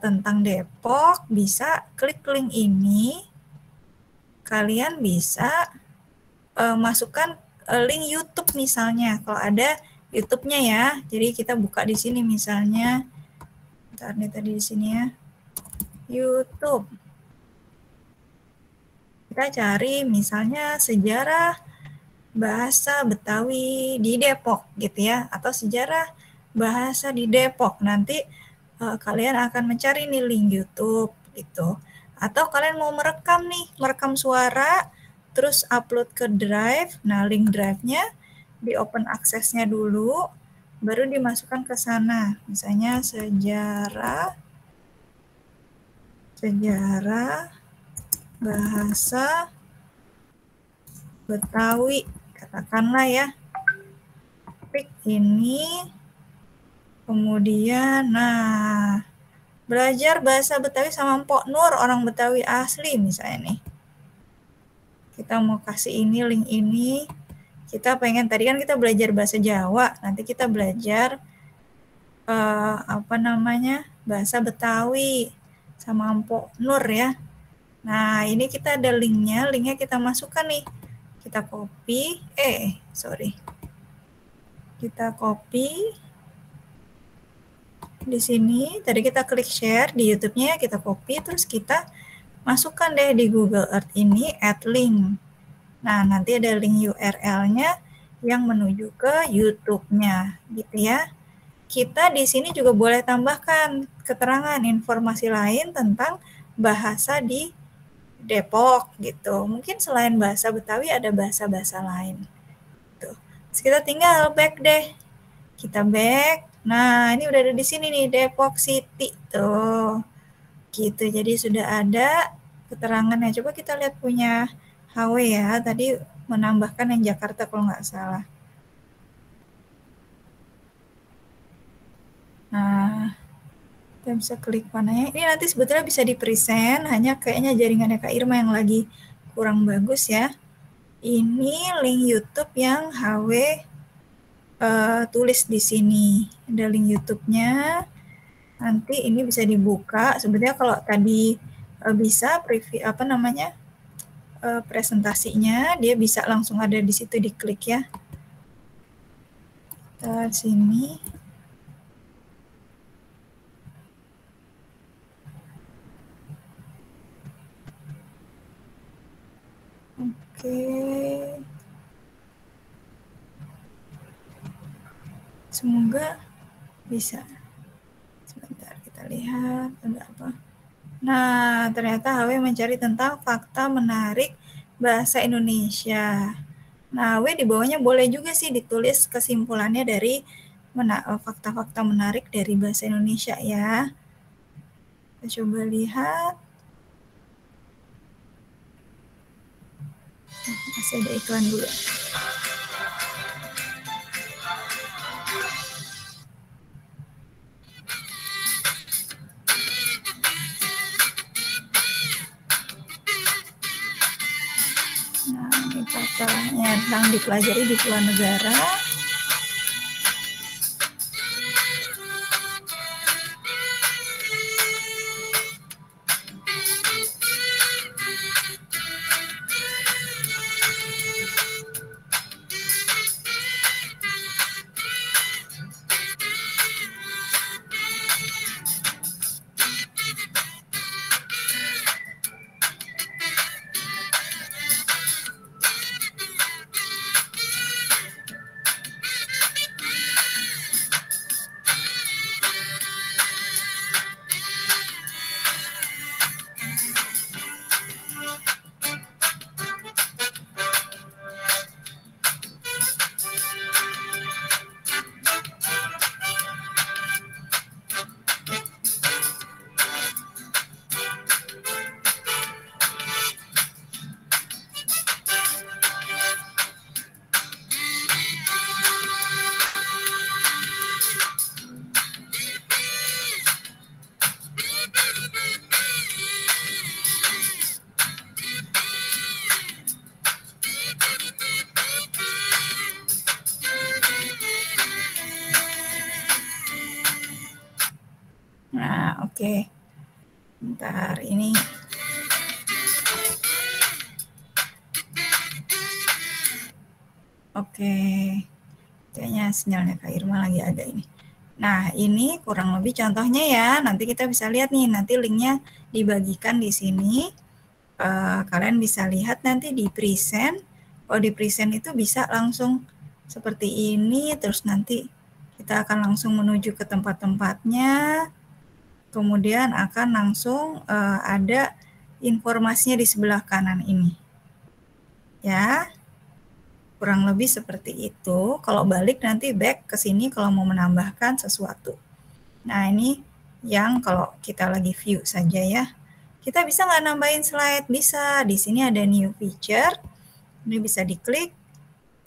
tentang Depok, bisa klik link ini. Kalian bisa masukkan link YouTube misalnya, kalau ada YouTube-nya ya. Jadi kita buka di sini misalnya, bentar nih tadi di sini ya, YouTube. Kita cari misalnya sejarah bahasa Betawi di Depok gitu ya, atau sejarah bahasa di Depok. Nanti kalian akan mencari nih link YouTube gitu. Atau kalian mau merekam suara, terus upload ke Drive. Nah, link Drive-nya di open access-nya dulu, baru dimasukkan ke sana. Misalnya sejarah bahasa Betawi, katakanlah ya. Klik ini, kemudian, belajar bahasa Betawi sama Mpok Nur, orang Betawi asli misalnya nih. Kita mau kasih ini, link ini. Kita pengen, tadi kan kita belajar bahasa Jawa, nanti kita belajar bahasa Betawi sama Mpok Nur ya. Nah, ini kita ada linknya kita masukkan nih. Kita copy, kita copy di sini. Tadi kita klik share di YouTube-nya, kita copy, terus kita masukkan deh di Google Earth ini, add link. Nah, nanti ada link URL-nya yang menuju ke YouTube-nya, gitu ya. Kita di sini juga boleh tambahkan keterangan informasi lain tentang bahasa di Depok, gitu. Mungkin selain bahasa Betawi ada bahasa-bahasa lain. Tuh. Terus kita tinggal back deh. Kita back. Nah, ini udah ada di sini nih, Depok City. Tuh. Gitu, jadi sudah ada keterangannya. Coba kita lihat punya HW ya. Tadi menambahkan yang Jakarta kalau nggak salah. Nah, kita bisa klik panahnya. Ini nanti sebetulnya bisa di-present, hanya kayaknya jaringannya Kak Irma yang lagi kurang bagus ya. Ini link YouTube yang HW tulis di sini. Ada link YouTube-nya. Nanti ini bisa dibuka. Sebetulnya kalau tadi bisa preview presentasinya, dia bisa langsung ada di situ, diklik ya. Kita sini. Oke. Semoga bisa. Sebentar kita lihat ada apa. Nah, ternyata HW mencari tentang fakta menarik bahasa Indonesia. Nah, W di bawahnya boleh juga sih ditulis kesimpulannya dari fakta-fakta menarik dari bahasa Indonesia ya. Kita coba lihat. Masih ada iklan dulu. Nah, ini faktanya tentang dipelajari di luar negara. Nah, oke. Bentar, ini oke. Kayaknya sinyalnya Kak Irma lagi ada ini. Nah, ini kurang lebih contohnya ya. Nanti kita bisa lihat nih, nanti linknya dibagikan di sini. Kalian bisa lihat nanti di present. Kalau di present itu bisa langsung seperti ini, terus nanti kita akan langsung menuju ke tempat-tempatnya. Kemudian akan langsung ada informasinya di sebelah kanan ini. Ya, kurang lebih seperti itu. Kalau balik nanti back ke sini kalau mau menambahkan sesuatu. Nah, ini yang kalau kita lagi view saja ya. Kita bisa nggak nambahin slide? Bisa. Di sini ada new feature. Ini bisa diklik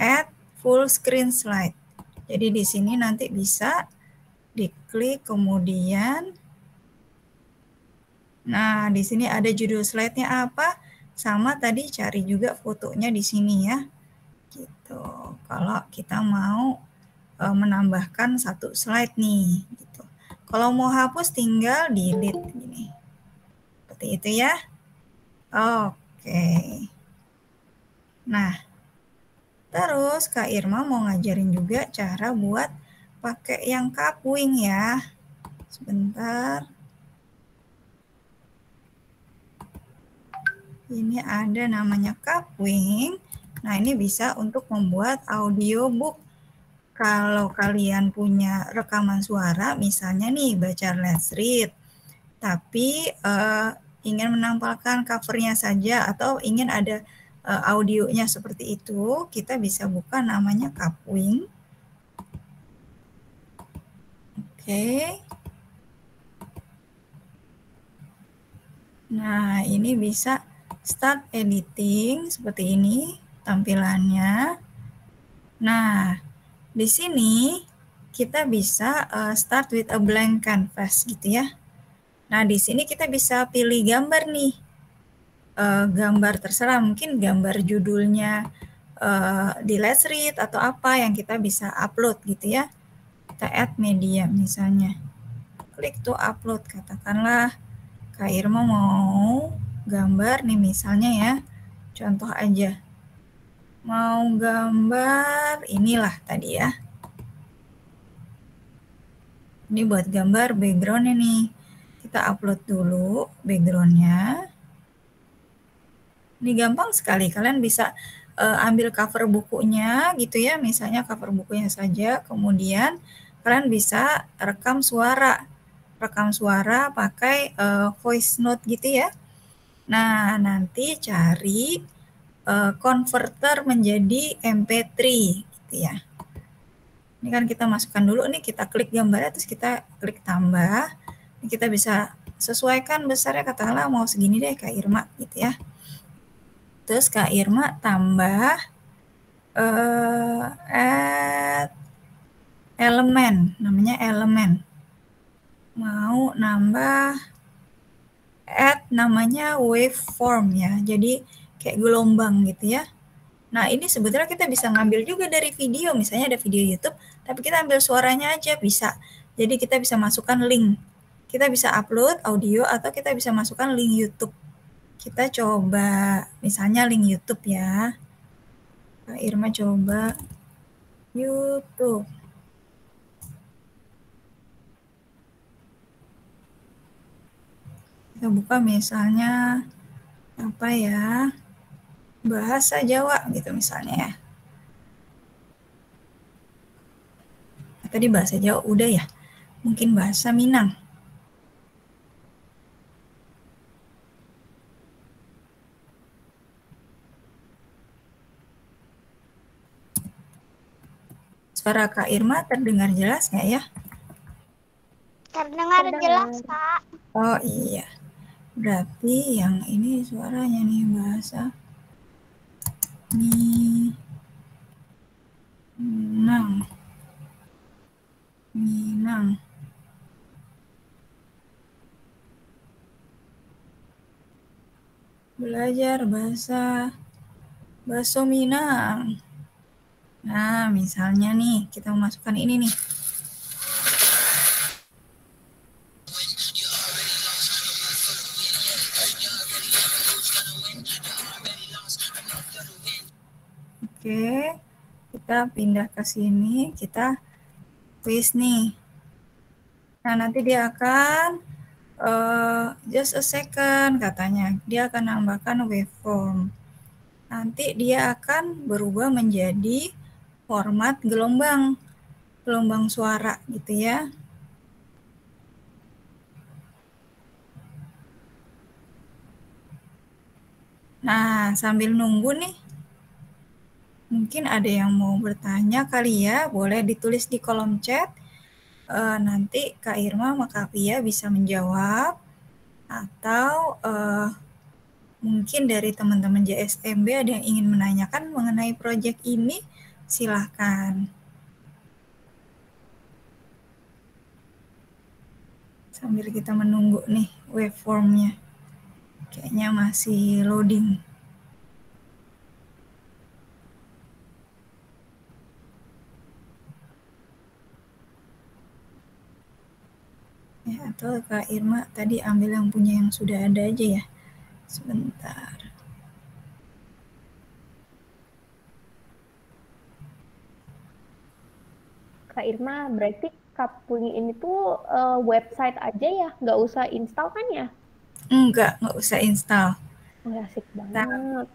add full screen slide. Jadi di sini nanti bisa diklik kemudian. Nah, di sini ada judul slide-nya apa? Sama tadi cari juga fotonya di sini ya. Gitu. Kalau kita mau menambahkan satu slide nih, gitu. Kalau mau hapus tinggal delete gini. Seperti itu ya. Oke. Nah, terus Kak Irma mau ngajarin juga cara buat pakai yang Kapwing ya. Sebentar. Ini ada namanya Kapwing. Nah, ini bisa untuk membuat audiobook. Kalau kalian punya rekaman suara, misalnya nih baca Let's Read, tapi ingin menampilkan covernya saja atau ingin ada audionya seperti itu, kita bisa buka namanya Kapwing. Oke. Nah, ini bisa start editing seperti ini tampilannya. Nah, di sini kita bisa start with a blank canvas gitu ya. Nah, di sini kita bisa pilih gambar nih. Gambar terserah, mungkin gambar judulnya di Let's Read atau apa yang kita bisa upload gitu ya. Kita add media misalnya. Klik to upload, katakanlah Kak Irma mau gambar nih misalnya ya, contoh aja. Mau gambar inilah tadi ya. Ini buat gambar background nih. Kita upload dulu backgroundnya. Ini gampang sekali, kalian bisa ambil cover bukunya gitu ya, misalnya cover bukunya saja, kemudian kalian bisa rekam suara pakai voice note gitu ya. Nah, nanti cari converter menjadi MP3 gitu ya. Ini kan kita masukkan dulu nih, kita klik gambarnya terus kita klik tambah. Ini kita bisa sesuaikan besarnya, katakanlah mau segini deh Kak Irma gitu ya. Terus Kak Irma tambah add elemen, namanya elemen. Mau nambah add namanya waveform ya, jadi kayak gelombang gitu ya. Nah ini sebetulnya kita bisa ngambil juga dari video, misalnya ada video YouTube, tapi kita ambil suaranya aja bisa. Jadi kita bisa masukkan link, kita bisa upload audio atau kita bisa masukkan link YouTube. Kita coba misalnya link YouTube ya. Kak Irma coba YouTube. Kita buka misalnya apa ya, bahasa Jawa gitu misalnya ya. Tadi bahasa Jawa udah ya, mungkin bahasa Minang. Suara Kak Irma terdengar jelas nggak ya? Terdengar jelas, Kak. Oh iya, berarti yang ini suaranya nih bahasa Minang. Belajar bahasa Bakso Minang. Nah, misalnya nih, kita memasukkan ini nih. Oke, kita pindah ke sini, kita paste nih. Nah, nanti dia akan just a second katanya, dia akan nambahkan waveform. Nanti dia akan berubah menjadi format gelombang suara gitu ya. Nah, sambil nunggu nih, mungkin ada yang mau bertanya kali ya, boleh ditulis di kolom chat. Nanti Kak Irma sama Kak Pia bisa menjawab, atau mungkin dari teman-teman JSMB ada yang ingin menanyakan mengenai proyek ini, silahkan. Sambil kita menunggu nih waveformnya, kayaknya masih loading. Ya, atau Kak Irma tadi ambil yang punya yang sudah ada aja ya. Sebentar. Kak Irma, berarti Kapling ini tuh website aja ya, nggak usah install kan ya? Enggak usah install. Asik banget.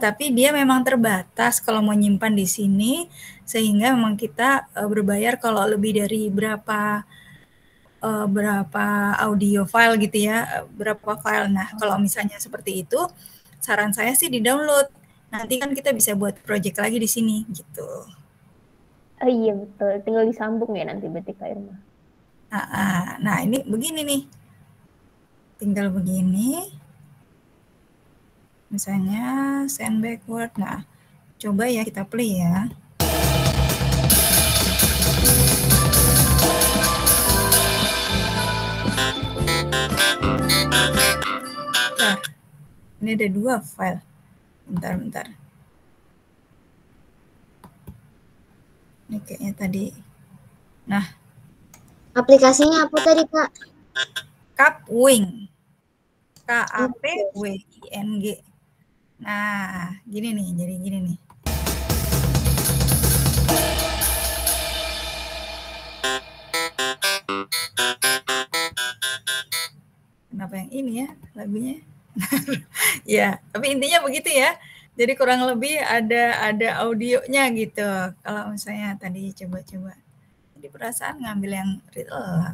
Tapi dia memang terbatas kalau mau nyimpan di sini, sehingga memang kita berbayar kalau lebih dari berapa audio file gitu ya, berapa file. Nah, kalau misalnya seperti itu, saran saya sih di-download. Nanti kan kita bisa buat project lagi di sini gitu. Oh iya betul, tinggal disambung ya nanti berarti Kak Irma. Nah, ini begini nih. Tinggal begini. Misalnya send backward. Nah, coba ya kita play ya. Nah, ini ada 2 file. Bentar. Ini kayaknya tadi. Nah, aplikasinya apa tadi, Kak? Kapwing. Kapwing. Nah, gini nih, jadi gini nih. Kenapa yang ini ya lagunya? Ya, tapi intinya begitu ya. Jadi kurang lebih ada audionya gitu. Kalau misalnya tadi coba-coba. Jadi perasaan ngambil yang real.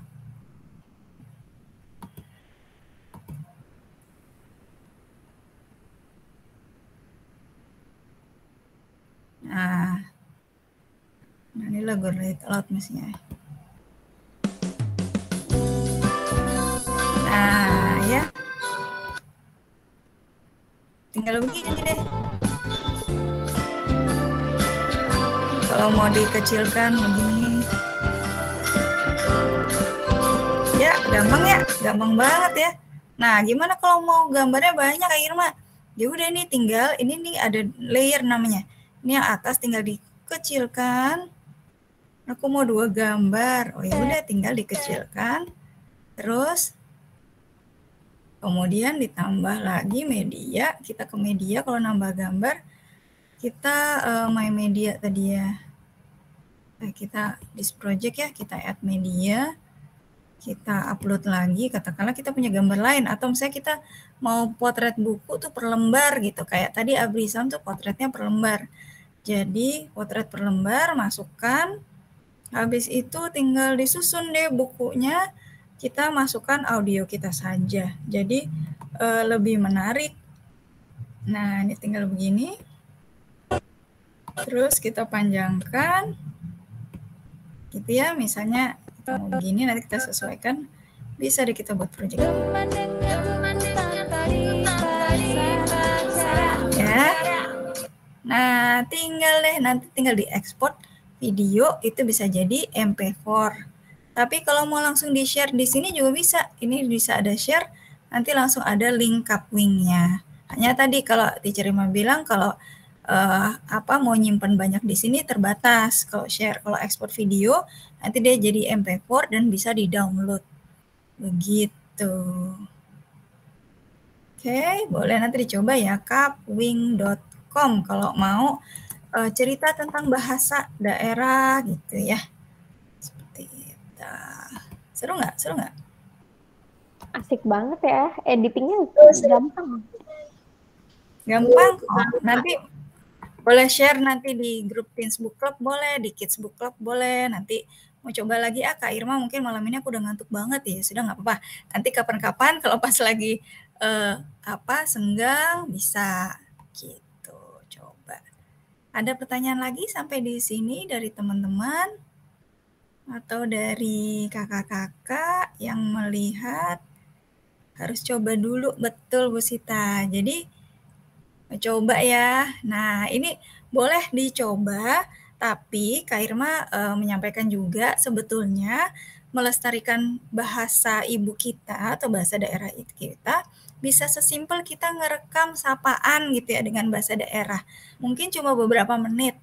Nah, ini logo read aloud mestinya. Nah, ya. Tinggal begini deh. Kalau mau dikecilkan begini. Ya, gampang banget ya. Nah, gimana kalau mau gambarnya banyak Kak Irma? Ya udah ini tinggal, ini nih ada layer namanya. Ini yang atas tinggal dikecilkan. Aku mau 2 gambar. Oh ya udah tinggal dikecilkan. Terus kemudian ditambah lagi media. Kita ke media kalau nambah gambar. Kita my media tadi ya. Nah, kita this project ya, kita add media. Kita upload lagi, katakanlah kita punya gambar lain, atau misalnya kita mau potret buku tuh per lembar gitu, kayak tadi Abrisam tuh potretnya per lembar. Jadi potret per lembar, masukkan, habis itu tinggal disusun deh bukunya, kita masukkan audio kita saja, jadi lebih menarik. Nah, ini tinggal begini, terus kita panjangkan, gitu ya, misalnya kita mau begini, nanti kita sesuaikan, bisa deh kita buat project. Ya. Nah, nanti tinggal diekspor video, itu bisa jadi MP4. Tapi kalau mau langsung di-share di sini juga bisa. Ini bisa ada share, nanti langsung ada link Kapwing-nya. Hanya tadi kalau Teacher Irma bilang kalau mau nyimpan banyak di sini terbatas. Kalau share, kalau ekspor video, nanti dia jadi MP4 dan bisa di-download. Begitu. Oke, boleh nanti dicoba ya, kapwing.com kalau mau cerita tentang bahasa daerah gitu ya. Seperti itu. Seru nggak? Asik banget ya, editingnya gampang. Gampang kok. Nanti boleh share nanti di grup Teens Book Club boleh, di Kids Book Club boleh. Nanti mau coba lagi Kak Irma, mungkin malam ini aku udah ngantuk banget ya. Sudah nggak apa-apa. Nanti kapan-kapan kalau pas lagi senggang bisa gitu. Coba. Ada pertanyaan lagi sampai di sini dari teman-teman atau dari kakak-kakak yang melihat? Harus coba dulu, betul Bu Sita. Jadi coba ya. Nah, ini boleh dicoba, tapi Kak Irma menyampaikan juga sebetulnya melestarikan bahasa ibu kita atau bahasa daerah kita bisa sesimpel kita ngerekam sapaan gitu ya dengan bahasa daerah. Mungkin cuma beberapa menit.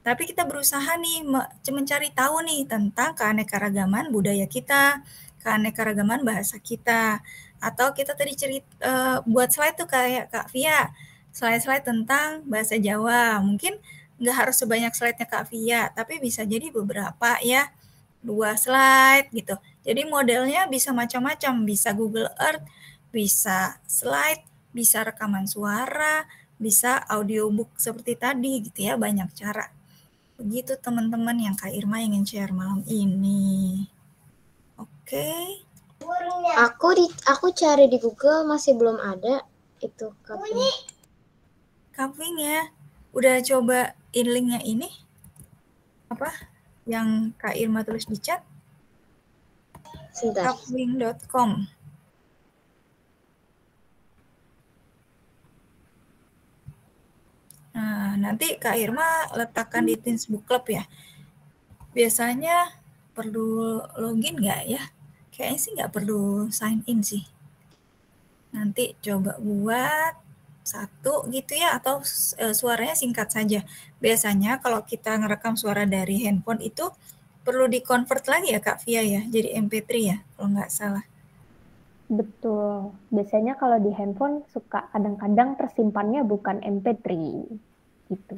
Tapi kita berusaha nih mencari tahu nih tentang keanekaragaman budaya kita, keanekaragaman bahasa kita. Atau kita tadi buat slide tuh kayak Kak Via, slide-slide tentang bahasa Jawa. Mungkin nggak harus sebanyak slide-nya Kak Via, tapi bisa jadi beberapa ya, 2 slide gitu. Jadi modelnya bisa macam-macam, bisa Google Earth, bisa slide, bisa rekaman suara, bisa audiobook seperti tadi gitu ya, banyak cara. Begitu teman-teman yang Kak Irma ingin share malam ini. Oke. Aku cari di Google masih belum ada itu Kapwing. Kapwing ya, udah coba linknya ini? Apa? Yang Kak Irma tulis di chat? Sebentar. Kapwing.com. Nah, nanti Kak Irma letakkan di Teens Book Club ya. Biasanya perlu login nggak ya? Kayaknya sih nggak perlu sign in sih. Nanti coba buat 1 gitu ya, atau suaranya singkat saja. Biasanya kalau kita ngerekam suara dari handphone itu perlu di-convert lagi ya Kak Via ya, jadi MP3 ya, kalau nggak salah. Betul. Biasanya kalau di handphone suka kadang-kadang tersimpannya bukan MP3. Gitu.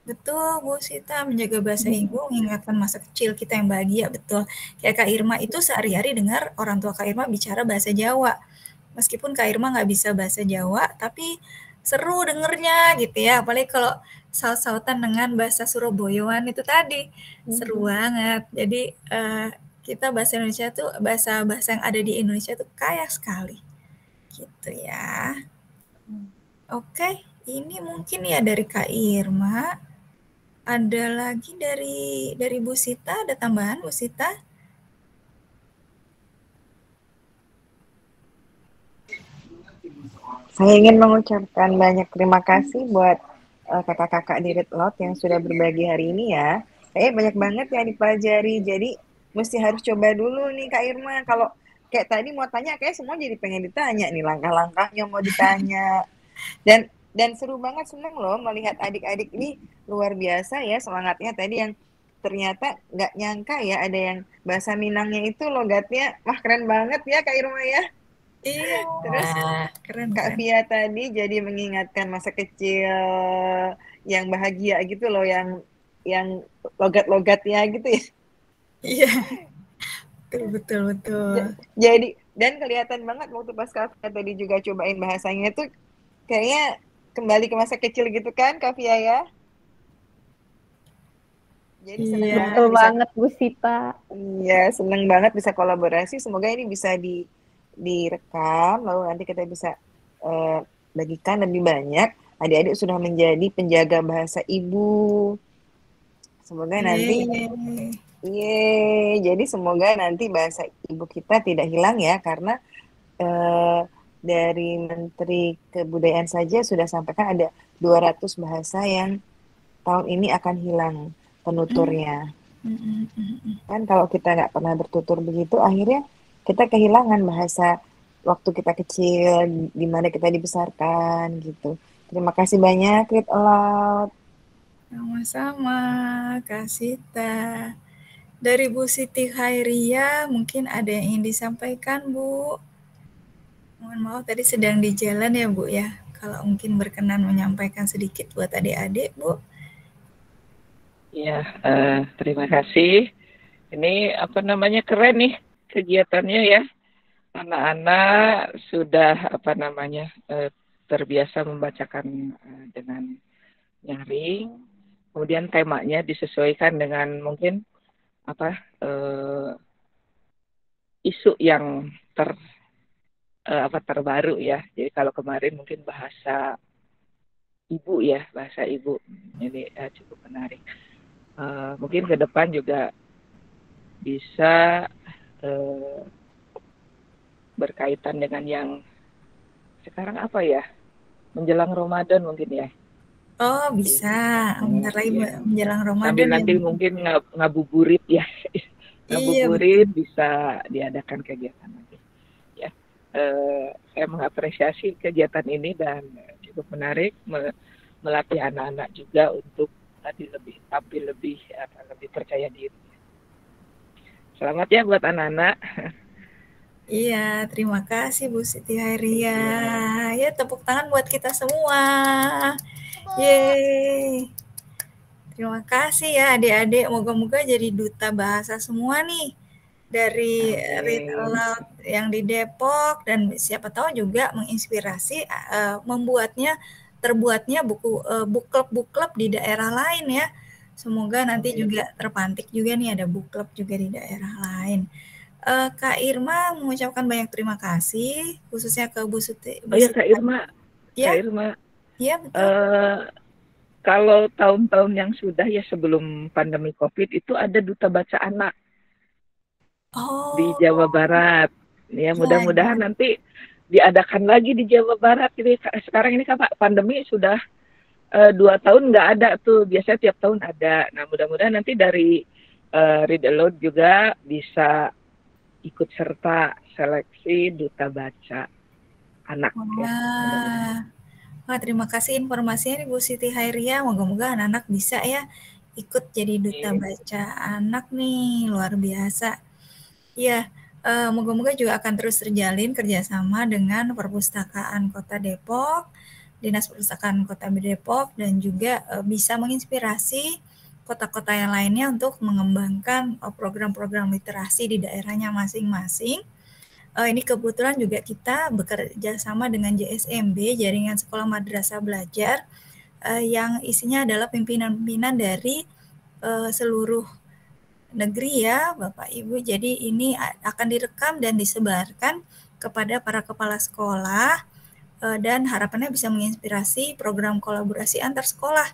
Betul, Bu Sita, menjaga bahasa ibu, mengingatkan masa kecil kita yang bahagia, betul. Kayak Kak Irma itu sehari-hari dengar orang tua Kak Irma bicara bahasa Jawa. Meskipun Kak Irma nggak bisa bahasa Jawa, tapi seru dengernya gitu ya. Apalagi kalau saut-sautan dengan bahasa Surabayaan itu tadi, seru banget. Jadi kita bahasa Indonesia tuh, bahasa-bahasa yang ada di Indonesia tuh kaya sekali. Gitu ya. Oke, Ini mungkin ya dari Kak Irma. Ada lagi dari Bu Sita, ada tambahan Bu Sita? Saya ingin mengucapkan banyak terima kasih buat kakak-kakak di Red Lot yang sudah berbagi hari ini ya. Banyak banget yang dipelajari, jadi mesti harus coba dulu nih Kak Irma. Kalau kayak tadi mau tanya, kayak semua jadi pengen ditanya nih langkah-langkahnya mau ditanya. Dan seru banget, seneng loh melihat adik-adik ini luar biasa ya semangatnya tadi yang ternyata nggak nyangka ya ada yang bahasa Minangnya itu logatnya, wah keren banget ya Kak Irma ya. Iya, Terus keren. Kak Via tadi jadi mengingatkan masa kecil yang bahagia gitu loh, yang logat-logatnya gitu ya. Iya, betul. Jadi dan kelihatan banget waktu pas Kak Via tadi juga cobain bahasanya tuh kayaknya kembali ke masa kecil gitu kan Kak Via ya. Jadi seneng Iya. banget Betul bisa. banget Bu Sita. Iya, seneng banget bisa kolaborasi. Semoga ini bisa direkam, lalu nanti kita bisa bagikan lebih banyak. Adik-adik sudah menjadi penjaga bahasa ibu. Semoga nanti, jadi semoga nanti bahasa ibu kita tidak hilang ya, karena dari Menteri Kebudayaan saja sudah sampaikan ada 200 bahasa yang tahun ini akan hilang penuturnya. Kan kalau kita nggak pernah bertutur begitu, akhirnya kita kehilangan bahasa waktu kita kecil, di mana kita dibesarkan gitu. Terima kasih banyak, Read Aloud. Sama-sama, Kak Sita. Dari Bu Siti Khairia, mungkin ada yang ingin disampaikan, Bu? Mohon maaf, tadi sedang di jalan ya, Bu ya. Kalau mungkin berkenan menyampaikan sedikit buat adik-adik, Bu. Ya, terima kasih. Ini keren nih kegiatannya ya. Anak-anak sudah terbiasa membacakan dengan nyaring. Kemudian temanya disesuaikan dengan mungkin isu yang terbaru ya. Jadi kalau kemarin mungkin bahasa ibu ya, bahasa ibu. Ini cukup menarik. Mungkin ke depan juga bisa berkaitan dengan yang sekarang menjelang Ramadan mungkin ya. Oh bisa, bentar lagi menjelang Ramadan. Sambil nanti mungkin ngabuburit ya. Ngabuburit bisa diadakan kegiatan lagi. Ya, saya mengapresiasi kegiatan ini dan cukup menarik, melatih anak-anak juga untuk tadi tampil lebih percaya diri. Selamat ya buat anak-anak. Iya, terima kasih Bu Siti Khairia. Ya, tepuk tangan buat kita semua. Yeay. Terima kasih ya adik-adik. Moga-moga jadi duta bahasa semua nih. Dari Read Aloud yang di Depok, dan siapa tahu juga menginspirasi terbuatnya book club di daerah lain ya. Semoga nanti juga terpantik juga nih ada book club juga di daerah lain. Kak Irma mengucapkan banyak terima kasih, khususnya ke Bu Siti. Oh ya Kak Irma. Ya? Kak Irma. Iya betul. Kalau tahun-tahun yang sudah ya sebelum pandemi COVID itu ada duta baca anak di Jawa Barat. Ya mudah-mudahan nanti diadakan lagi di Jawa Barat. Jadi sekarang ini kan pandemi sudah 2 tahun nggak ada tuh. Biasanya tiap tahun ada. Nah mudah-mudahan nanti dari Read Aloud juga bisa ikut serta seleksi duta baca anak. Wah, terima kasih informasinya nih Bu Siti Khairia. Moga-moga anak-anak bisa ya ikut jadi duta baca anak nih, luar biasa. Ya, moga-moga juga akan terus terjalin kerjasama dengan Perpustakaan Kota Depok, Dinas Perpustakaan Kota Depok, dan juga bisa menginspirasi kota-kota yang lainnya untuk mengembangkan program-program literasi di daerahnya masing-masing. Ini kebetulan juga kita bekerja sama dengan JSMB, Jaringan Sekolah Madrasah Belajar, yang isinya adalah pimpinan-pimpinan dari seluruh negeri ya Bapak Ibu. Jadi ini akan direkam dan disebarkan kepada para kepala sekolah dan harapannya bisa menginspirasi program kolaborasi antar sekolah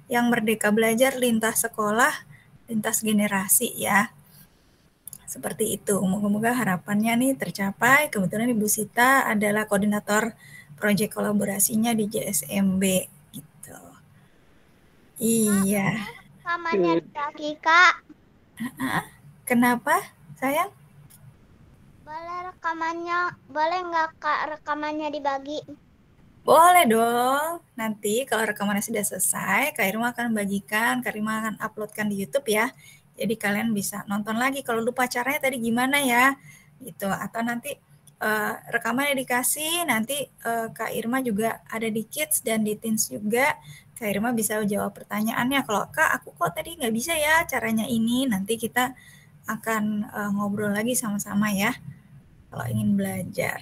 yang Merdeka Belajar lintas sekolah, lintas generasi ya. Seperti itu. Moga-moga harapannya nih tercapai. Kebetulan Ibu Sita adalah koordinator proyek kolaborasinya di JSMB gitu. Iya. Rekamannya dibagi, Kak. Kenapa, sayang? Boleh nggak Kak rekamannya dibagi? Boleh dong. Nanti kalau rekamannya sudah selesai, Kak Irma akan bagikan, Kak Irma akan uploadkan di YouTube ya. Jadi kalian bisa nonton lagi kalau lupa caranya tadi gimana ya, gitu. Atau nanti rekamannya dikasih, nanti Kak Irma juga ada di Kids dan di Teens juga. Kak Irma bisa jawab pertanyaannya. Kalau Kak, aku kok tadi nggak bisa ya caranya ini. Nanti kita akan ngobrol lagi sama-sama ya, kalau ingin belajar.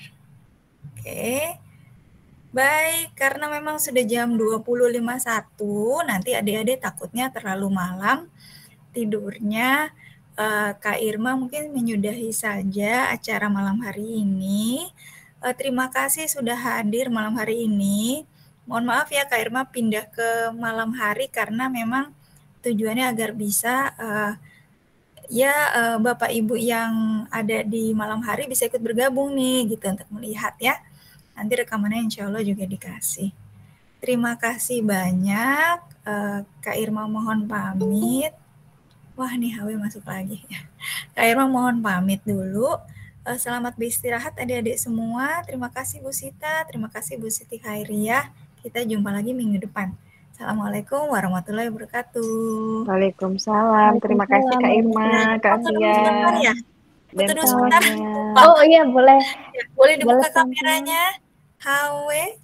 Oke. Baik, karena memang sudah jam 20.51, nanti adik-adik takutnya terlalu malam tidurnya. Kak Irma mungkin menyudahi saja acara malam hari ini. Terima kasih sudah hadir malam hari ini. Mohon maaf ya Kak Irma pindah ke malam hari karena memang tujuannya agar bisa Bapak Ibu yang ada di malam hari bisa ikut bergabung nih gitu untuk melihat ya. Nanti rekamannya insya Allah juga dikasih. Terima kasih banyak. Kak Irma mohon pamit. Wah nih HW masuk lagi ya. Kak Irma mohon pamit dulu. Selamat beristirahat adik-adik semua. Terima kasih Bu Sita. Terima kasih Bu Siti Khairiyah. Kita jumpa lagi minggu depan. Assalamualaikum warahmatullahi wabarakatuh. Waalaikumsalam. Terima kasih Kak Irma, Kak Fia. Ya. Dan Foto dulu sebentar. Oh iya boleh. Boleh dibuka Boleh, kameranya. HW.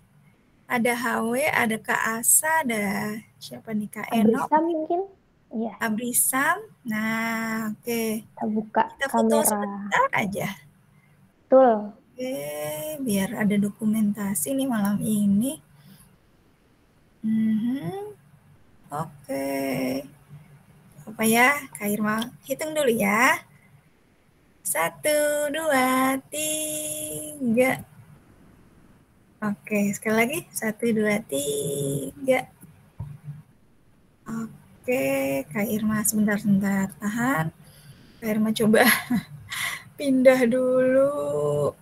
Ada HW, ada Kak Asa, ada siapa nih Kak Eno? Abrisam mungkin? Iya. Abrisam. Nah, oke. Kita buka Kita foto kamera. sebentar aja. Betul. Oke, biar ada dokumentasi nih malam ini. Oke. Apa ya, Kak Irma? Hitung dulu ya. 1, 2, 3. Oke, sekali lagi. 1, 2, 3. Oke, Kak Irma sebentar tahan. Kak Irma coba pindah dulu.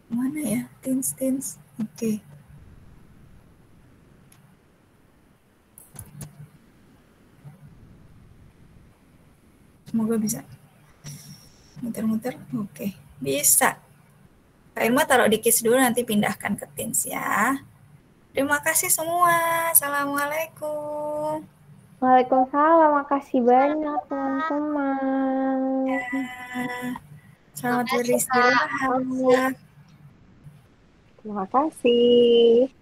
Mana ya? Teens. Oke. Semoga bisa. Muter-muter. Oke, bisa. Kak Irma taruh di Kids dulu, nanti pindahkan ke Teens ya. Terima kasih semua. Assalamualaikum. Waalaikumsalam. Makasih banyak teman-teman. Selamat beristirahat. Terima kasih.